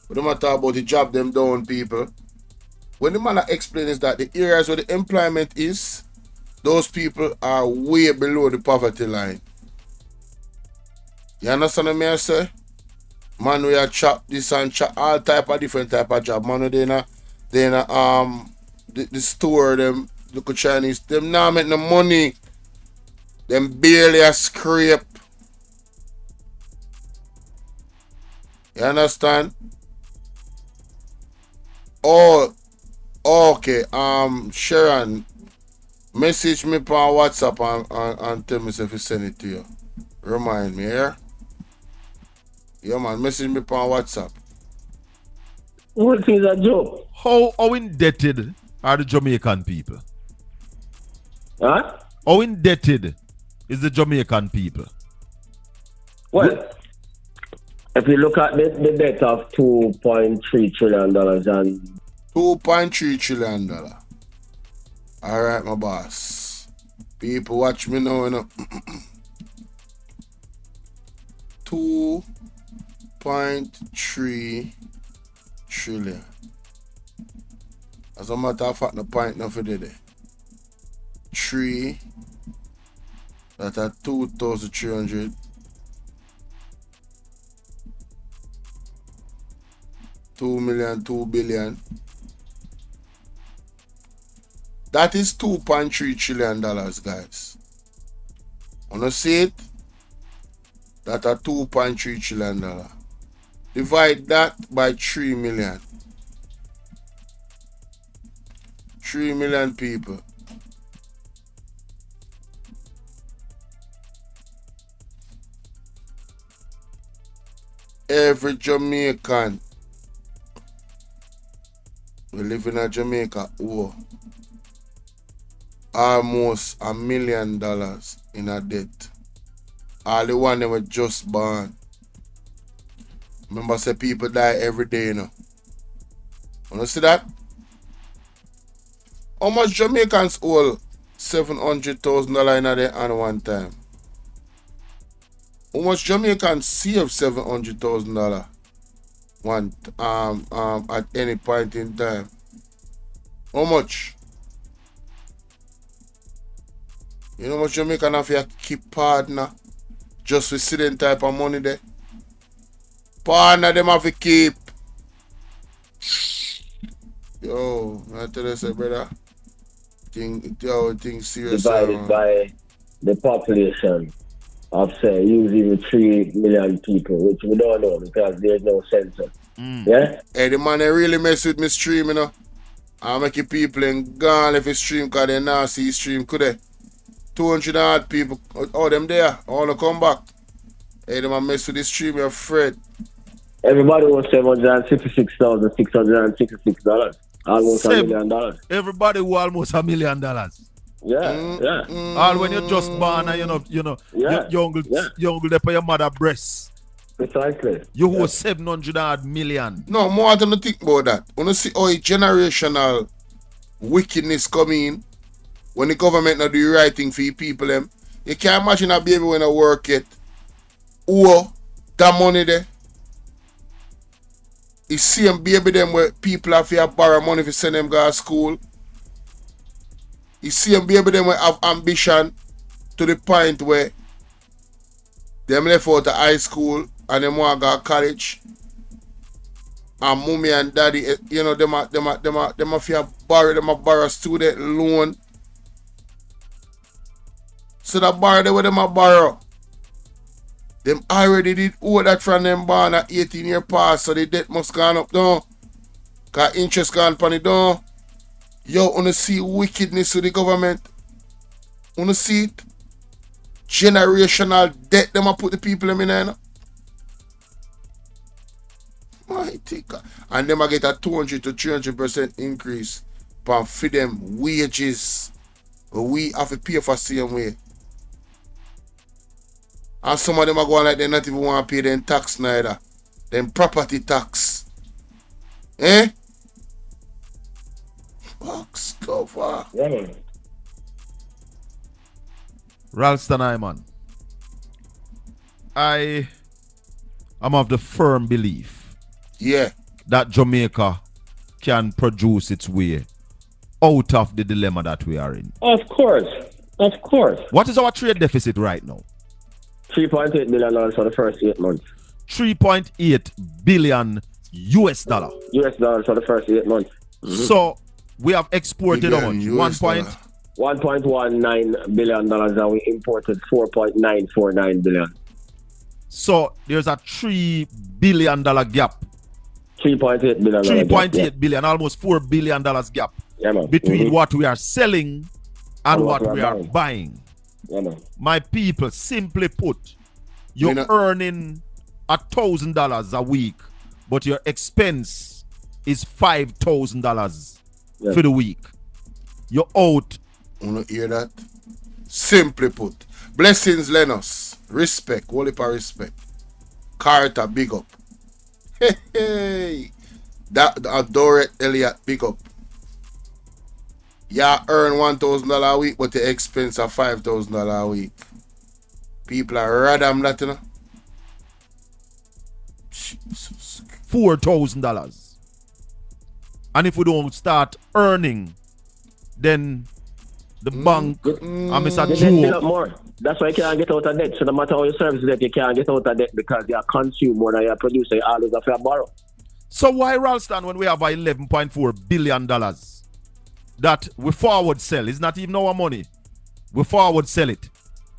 We don't talk about the job them down people. When the man explains is that the areas where the employment is, those people are way below the poverty line. You understand what I say? Man, we are chop this and chop all type of different type of job. Man, the store, them look at Chinese, them now make no money. Them barely a scrape. You understand? Oh, okay. Sharon, message me on WhatsApp and tell me if you send it to you. Remind me, yeah? Yeah, man. Message me on WhatsApp. What is a joke? How indebted are the Jamaican people? Huh? How indebted is the Jamaican people? Well, if you look at the debt of $2.3 trillion and $2.3 trillion. All right, my boss. People watch me now, you know. 2.3 trillion. As a matter of fact, no point now for today. 3 that are 2,300. $2 million, $2 billion. That is $2.3 trillion, guys. Wanna see it? That's a $2.3 trillion. Divide that by 3 million. 3 million people. Every Jamaican we live in Jamaica almost $1 million in a debt. All the one that were just born. Remember, say people die every day, you know. Wanna see that? How much Jamaicans owe $700,000 in their hand one time? How much Jamaicans save $700,000 at any point in time? How much? You know how much Jamaican have to keep partner just for sitting type of money there? Partner them have to keep. Yo, I tell you, say, brother, thing serious. Divided by the population of, say, using 3 million people, which we don't know because there's no census. Yeah? Hey, the man, they really mess with me stream, you know. I make you people and gone if you stream because they not see stream, could they? 200 odd people, oh, them there, I want to come back. Hey, them man mess with the stream, you're afraid. Everybody wants $766,666. Almost $1 million. Everybody who almost $1 million. Yeah. All when you're just born and your uncle they pay your mother breasts. Precisely. You owe 700 odd million. No, more than to think about that. When you see how generational wickedness coming in, when the government not do the right thing for your people, them, you can't imagine a baby when I work it. Or that money there. You see them baby them where people have to borrow money to send them go to school. You see them baby them where have ambition to the point where them left out of high school and them want to go to college. And mommy and daddy, you know, them have to borrow student loan. So that borrow they where them a borrow. Them already did all that from them born at 18 years past, so the debt must gone up down. Cause interest gone upon it down. Yo, wanna see wickedness with the government? Wanna see it? Generational debt them a put the people in there. Mighty God. And them a get a 200 to 300% increase for them wages. But we have to pay for same way. And some of them are going like they not even want to pay them tax neither. Them property tax. Eh? Box cover. Yeah. Ralston Iman. I am of the firm belief that Jamaica can produce its way out of the dilemma that we are in. Of course. What is our trade deficit right now? $3.8 billion for the first 8 months. 3.8 billion US dollar. US dollars for the first 8 months. Mm-hmm. So we have exported how much? $1.19 billion and we imported $4.949 billion. So there's a $3 billion gap. $3.8 billion. $3.8 billion, almost $4 billion gap between what we are selling and what we are buying. My people, simply put, you're earning $1,000 a week, but your expense is $5,000 for the week. You're out. Wanna hear that? Simply put, blessings Lennox, respect, whole heap of respect. Carter, big up. Hey, that Dorette Elliott, big up. You earn $1,000 a week, but the expense are $5,000 a week. People are rather that, you know. Jesus. $4,000. And if we don't start earning, then the bank and Mr. Joe more. That's why you can't get out of debt. So no matter how you service debt, you can't get out of debt because you consume more than you produce. You always have to borrow. So why, Ralston, when we have $11.4 billion that we forward sell, it's not even our money, we forward sell it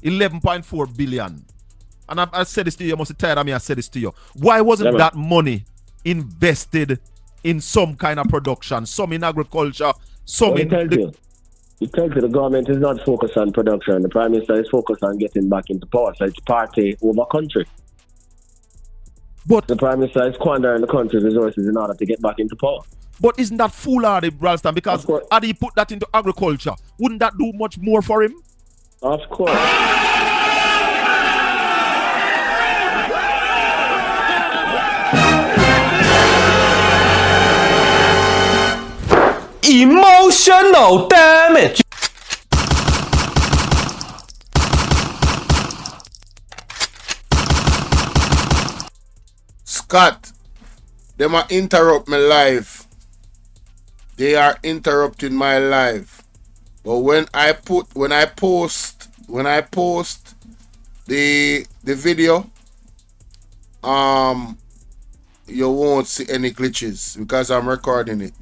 11.4 billion. And I said this to you, you must be tired of me, I said this to you. Why wasn't that money invested in some kind of production, some in agriculture, some in... It tells you the government is not focused on production. The Prime Minister is focused on getting back into power. So it's party over country. But the Prime Minister is squandering the country's resources in order to get back into power. But isn't that foolhardy, Ralston? Because had he put that into agriculture, wouldn't that do much more for him? Of course. Emotional damage. Scott, they might interrupt my life. They are interrupting my life. But when I post the video, you won't see any glitches because I'm recording it.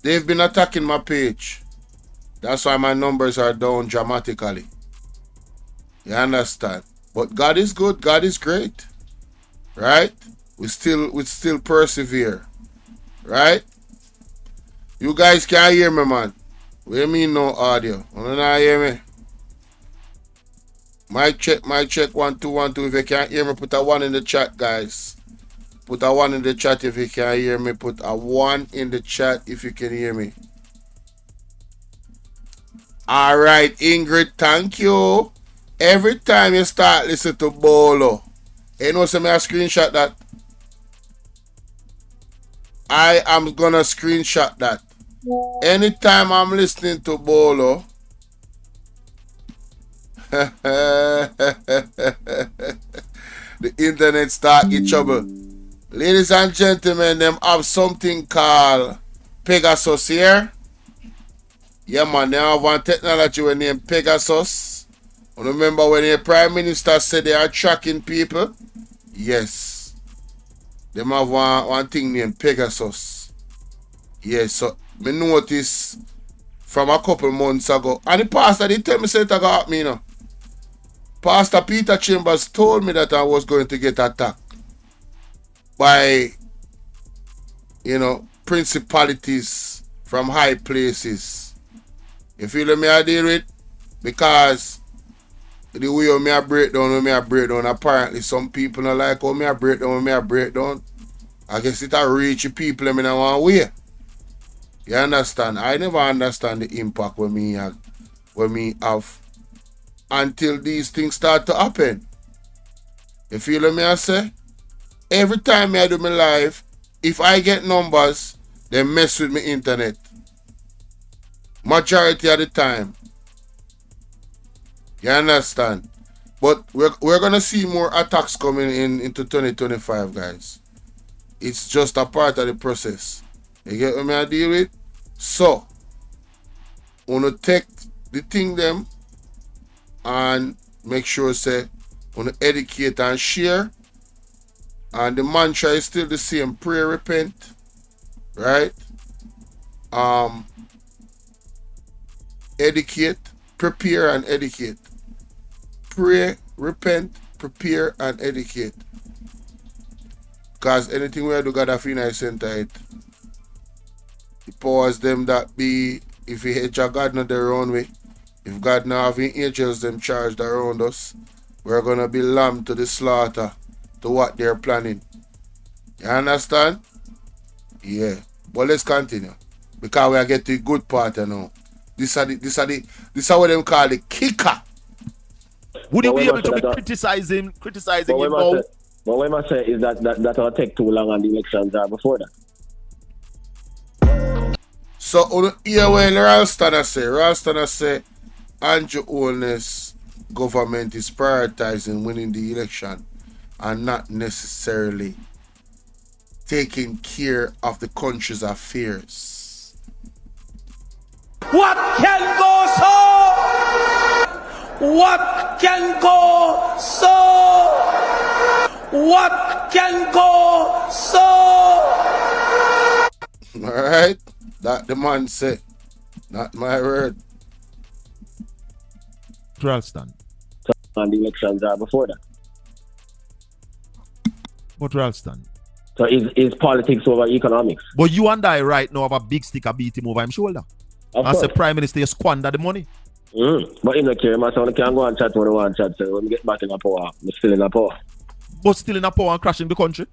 They've been attacking my page. That's why my numbers are down dramatically. You understand? But God is good. God is great. Right? We still persevere. Right? You guys can't hear me, man. What do you mean no audio? You don't hear me? Mic check 1 2 1 2. If you can't hear me, put a 1 in the chat, guys. Put a 1 in the chat if you can hear me. Put a 1 in the chat if you can hear me. Alright, Ingrid, thank you. Every time you start listening to Bolo, you know, me I screenshot that. I am gonna screenshot that. Anytime I'm listening to Bolo, the internet start in trouble. Ladies and gentlemen, them have something called Pegasus here. Yeah, man, they have one technology when named Pegasus. Remember when the Prime Minister said they are tracking people? Yes. They have one thing named Pegasus. Yes, so me noticed from a couple months ago. And the pastor did tell me say that got me, you know. Pastor Peter Chambers told me that I was going to get attacked by, you know, principalities from high places. You feel me I deal with? Because the way me I break down, apparently some people don't like how me I break down. I guess it a reach people in one way. You understand? I never understand the impact when me have until these things start to happen. You feel me I say? Every time I do my live, if I get numbers, they mess with my internet. Majority of the time. You understand? But we're gonna see more attacks coming into 2025, guys. It's just a part of the process. You get what I deal with? So, wanna take the thing them and make sure say wanna educate and share. And the mantra is still the same. Pray, repent. Right? Educate, prepare and educate. Pray, repent, prepare and educate. Because anything we do, God have in our center it. The powers them that be, if we hate God not their own way, if God not having angels them charged around us, we're gonna be lamb to the slaughter to what they're planning. You understand? Yeah. But let's continue. Because we are getting to the good part now. This is what them call the kicker. Would you be able to be criticizing him now? But what I must say is that will take too long and the elections are before that. So here when Ralston say Andrew Holness government is prioritizing winning the election and not necessarily taking care of the country's affairs. What can go so? What can go so? What can go so? Alright? That the man said. Not my word. Ralston, and the elections are before that. But Ralston. So is politics over economics. But you and I right now have a big stick of beat him over him shoulder. As a prime minister, you squander the money. But in the care, my son can go and chat when I want to chat. So when we get back in the power, we're still in the power. But still in the power and crashing the country?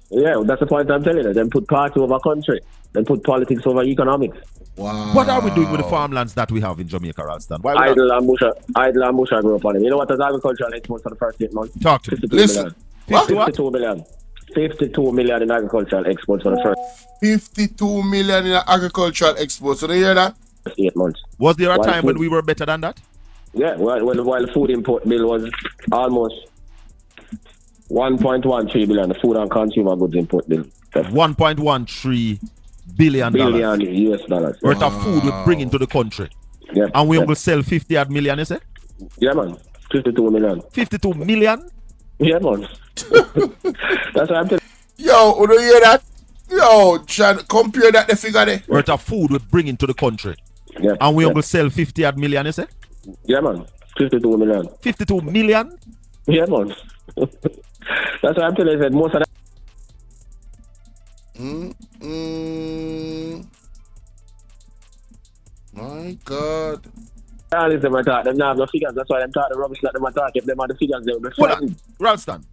Yeah, that's the point I'm telling you. Then put party over country. Then put politics over economics. Wow. What are we doing with the farmlands that we have in Jamaica, Ralston? Idle and Busha grew up on him. You know what is agricultural exports for the first 8 months? Talk to me. 52 million. 52 million in agricultural exports for the first 52 million in agricultural exports. So do you hear that? 8 months. Was there a time when we were better than that? Yeah, while the food import bill was almost 1.13 billion, the food and consumer goods import bill. 1.13 billion US dollars. Worth of food we bring into the country. Yeah. And we will sell 50 odd million, you say? Yeah, man. 52 million. 52 million? Yeah, man. That's what I'm telling you. Yo, do you hear that? Yo, John, compare that the figure there. Worth of food we bring into the country. Yeah. And we will sell 50 odd million, you say? Yeah, man. 52 million. 52 million? Yeah, man. That's what I'm telling you. Most of that. My God. Them attack. Them now have no figures. That's why them talk the rubbish like them attack. If them have the figures, they will be frightened. Ralston,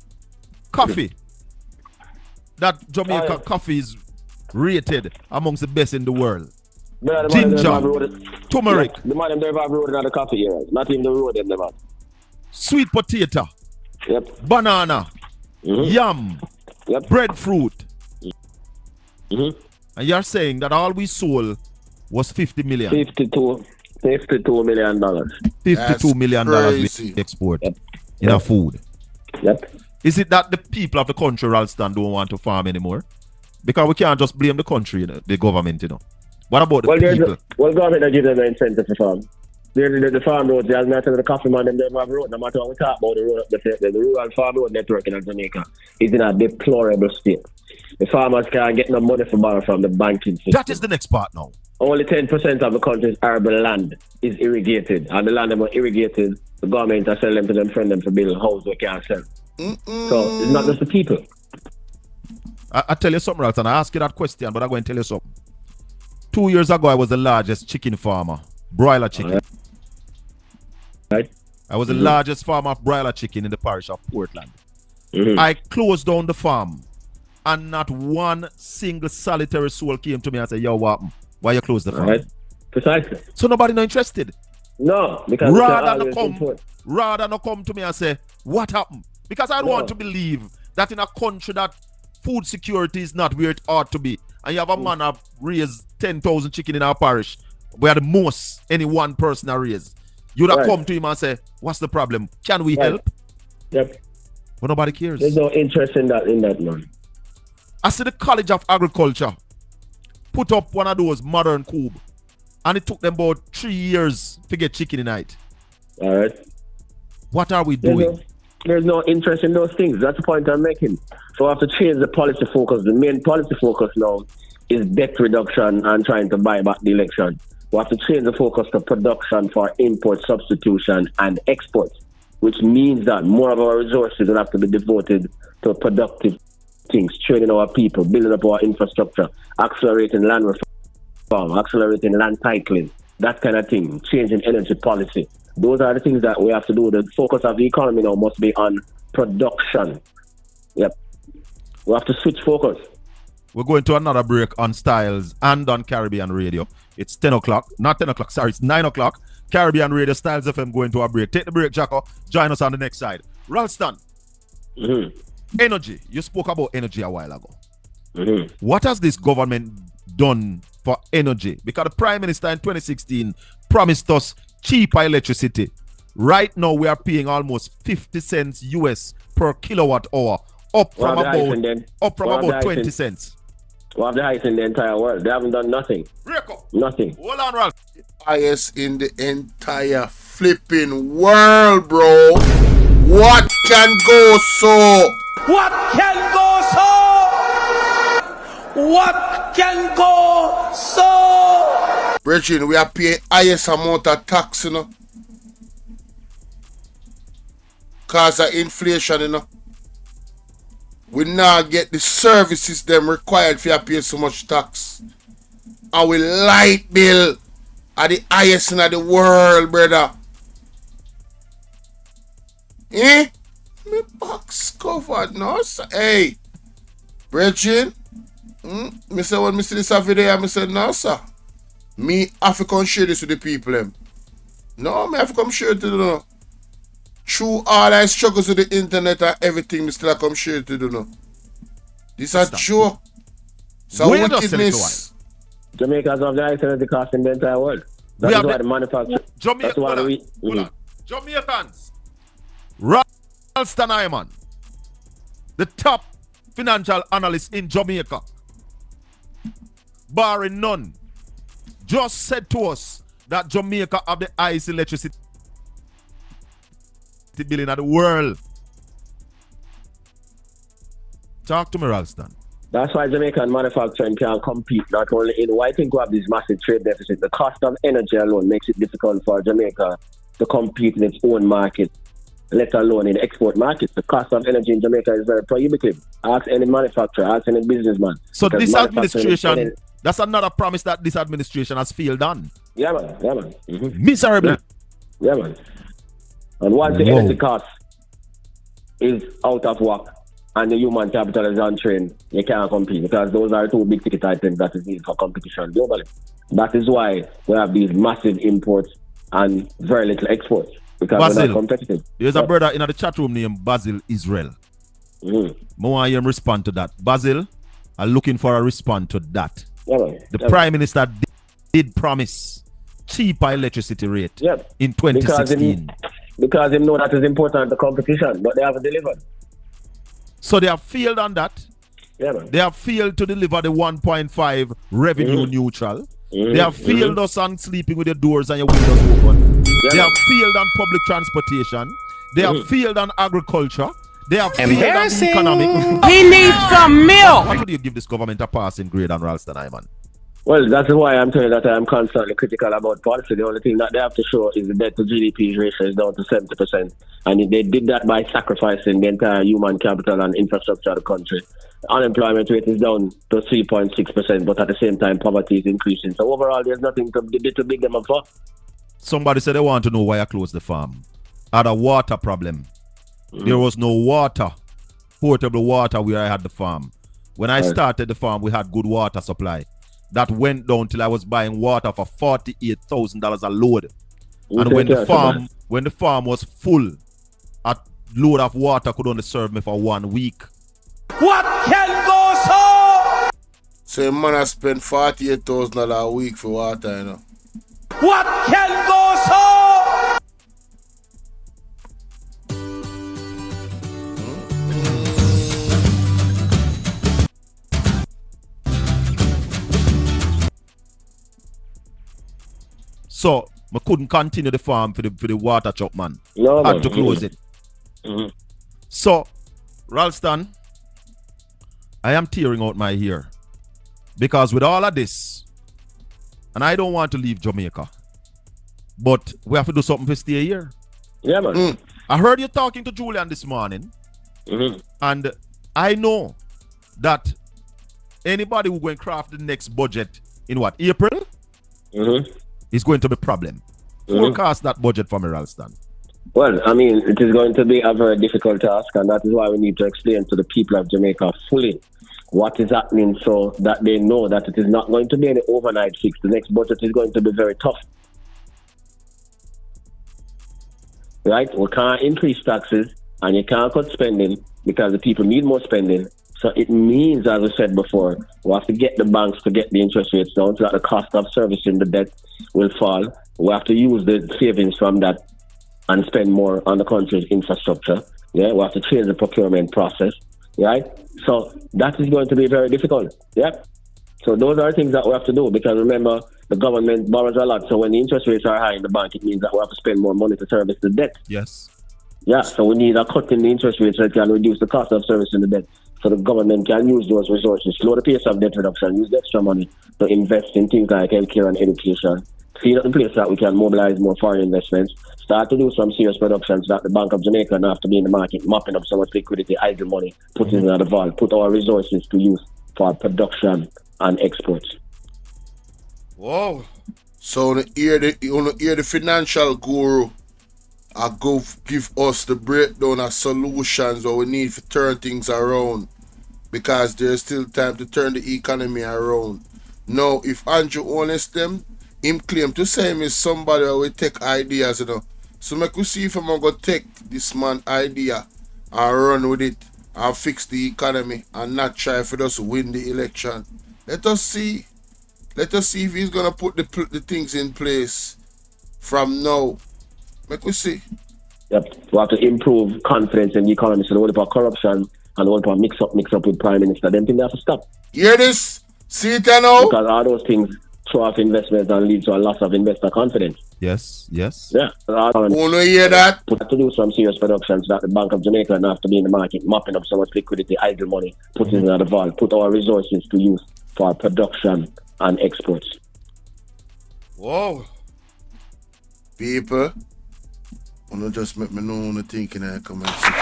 coffee. That Jamaica coffee is rated amongst the best in the world. Ginger, turmeric. The man them never have road in the coffee here. Not even the road them never. Sweet potato. Yep. Banana. Yam. Yep. Breadfruit. And you're saying that all we sold was 50 million. $52 million. $52 million we export in our food. Yep. Is it that the people of the country, Ralston, don't want to farm anymore? Because we can't just blame the country, the government, What about the people? Government give them an incentive to farm. The farm roads, there's nothing the coffee man, them have road. No matter what we talk about the road, the rural farm road network in Jamaica is in a deplorable state. The farmers can't get no money from borrow from the banking system. That is the next part now. Only 10% of the country's arable land is irrigated. And the land that are irrigated, the government are selling them to them friends them to build a house they can't sell. So it's not just the people. I tell you something else, and I ask you that question, but I'm going to tell you something. 2 years ago, I was the largest chicken farmer, broiler chicken. Right. I was the largest farmer of broiler chicken in the parish of Portland. I closed down the farm, and not one single solitary soul came to me and said, "Yo, what happened? Why you close the farm?" Right. Precisely. So nobody not interested. No, because rather not come to me and say, "What happened?" Because I don't want to believe that in a country that food security is not where it ought to be, and you have a man that raise 10,000 chicken in our parish, where the most any one person that raise, you'd have come to him and say, "What's the problem? Can we help?" Yep. But nobody cares. There's no interest in that man. I see the College of Agriculture put up one of those modern cube, and it took them about 3 years to get chicken in it. All right. What are we doing? There's no interest in those things. That's the point I'm making. So we have to change the policy focus. The main policy focus now is debt reduction and trying to buy back the election. We have to change the focus to production for import substitution and export, which means that more of our resources will have to be devoted to productive things, training our people, building up our infrastructure, accelerating land reform, accelerating land titling, that kind of thing, changing energy policy. Those are the things that we have to do. The focus of the economy now must be on production. Yep. We have to switch focus. We're going to another break on Styles and on Caribbean Radio. It's 10 o'clock. Not 10 o'clock, sorry, it's 9 o'clock. Caribbean Radio, Styles FM going to a break. Take the break, Jacko. Join us on the next side. Ralston. Energy. You spoke about energy a while ago. What has this government done for energy? Because the Prime Minister in 2016 promised us cheaper electricity. Right now, we are paying almost 50 cents US per kilowatt hour, up from about 20 cents. We have the highest in the entire world. They haven't done nothing. Nothing. Hold on, Ralph. Highest in the entire flipping world, bro. What can go so? What can go so? What can go so? Brethren, we are paying highest amount of tax, cause of inflation, you know. We now get the services them required for you to pay so much tax. Our light bill are the highest in the world, brother. Eh? Me box covered now, sir. Hey, Bridget. Me say when me see this video, I say no, sir. Me have to come share this with the people. No, me have to come share it to them. Through all I struggles with the internet and everything, me still come share it to them. This is a joke. So wickedness. Jamaica's of the highest energy cost in the entire world. That's why the manufacturer. Jamaica, Jamaicans. Ralston Iman, the top financial analyst in Jamaica, barring none, just said to us that Jamaica have the highest electricity bill in the world. Talk to me, Ralston. That's why Jamaican manufacturing can't compete not only in why I think we have this massive trade deficit. The cost of energy alone makes it difficult for Jamaica to compete in its own market, let alone in the export market. The cost of energy in Jamaica is very prohibitive. Ask any manufacturer, ask any businessman. So this administration, that's another promise that this administration has failed on. Yeah, man. Yeah, man. Mm-hmm. Miserably. Yeah, man. And once the energy cost is out of whack and the human capital is untrained, you can't compete because those are two big ticket items that is needed for competition globally. That is why we have these massive imports and very little exports because we're not competitive. There's a brother in the chat room named Basil Israel. I want him respond to that. Basil, I'm looking for a response to that. The Prime Minister did promise cheaper electricity rate in 2016. Because they know that is important to competition, but they haven't delivered. So they have failed on that. Yeah, man. They have failed to deliver the 1.5 revenue neutral. They have failed us on sleeping with your doors and your windows open. They have failed on public transportation. They have failed on agriculture. They have failed on the economic. He needs some milk. How do you give this government a passing grade on Ralston Iman? Well, that's why I'm telling you that I'm constantly critical about policy. The only thing that they have to show is the debt to GDP ratio is down to 70%. And they did that by sacrificing the entire human capital and infrastructure of the country. Unemployment rate is down to 3.6%, but at the same time, poverty is increasing. So overall, there's nothing to big them up for. Somebody said they want to know why I closed the farm. I had a water problem. There was no water, portable water where I had the farm. When I started the farm, we had good water supply. That went down till I was buying water for $48,000 a load. And when the farm was full, a load of water could only serve me for 1 week. What can go so? So a man has spent $48,000 a week for water, you know. What can go so? So I couldn't continue the farm for the water chop, man. No, had to close it. So, Ralston, I am tearing out my hair. Because with all of this, and I don't want to leave Jamaica, but we have to do something to stay here. Yeah, man. I heard you talking to Julian this morning, and I know that anybody who going to craft the next budget in what, April? Is going to be a problem. Forecast that budget for me, Ralston. Well, I mean, it is going to be a very difficult task, and that is why we need to explain to the people of Jamaica fully what is happening so that they know that it is not going to be any overnight fix. The next budget is going to be very tough. Right? We can't increase taxes, and you can't cut spending because the people need more spending. So it means, as I said before, we have to get the banks to get the interest rates down so that the cost of servicing the debt will fall. We have to use the savings from that and spend more on the country's infrastructure. Yeah, we have to change the procurement process. Right? So that is going to be very difficult. Yeah. So those are things that we have to do because remember, the government borrows a lot. So when the interest rates are high in the bank, it means that we have to spend more money to service the debt. Yes. Yeah, so we need a cut in the interest rates so it can reduce the cost of servicing the debt. So the government can use those resources, slow the pace of debt reduction, use the extra money to invest in things like healthcare and education, see that in place that we can mobilize more foreign investments, start to do some serious productions that the Bank of Jamaica now have to be in the market, mopping up so much liquidity, idle money, put it in the vault, put our resources to use for production and exports. Whoa. So you hear the financial guru go give us the breakdown of solutions what we need to turn things around, because there's still time to turn the economy around. Now, if Andrew Holness them, him claim to say him is somebody who will take ideas, So make we see if I'm going to take this man idea and run with it and fix the economy and not try for us to win the election. Let us see. Let us see if he's going to put the things in place from now. Make we see. Yep. We have to improve confidence in the economy. So the whole about corruption and the whole about mix up with Prime Minister, them things have to stop. Hear this? See it now? Because all those things throw off investments and lead to a loss of investor confidence. Yes. Yeah. Wanna hear that? We have to do some serious productions that the Bank of Jamaica now have to be in the market, mopping up so much liquidity, idle money, put it in the vault, put our resources to use for production and exports. Whoa. People, wanna just make me know what I'm thinking and come and see.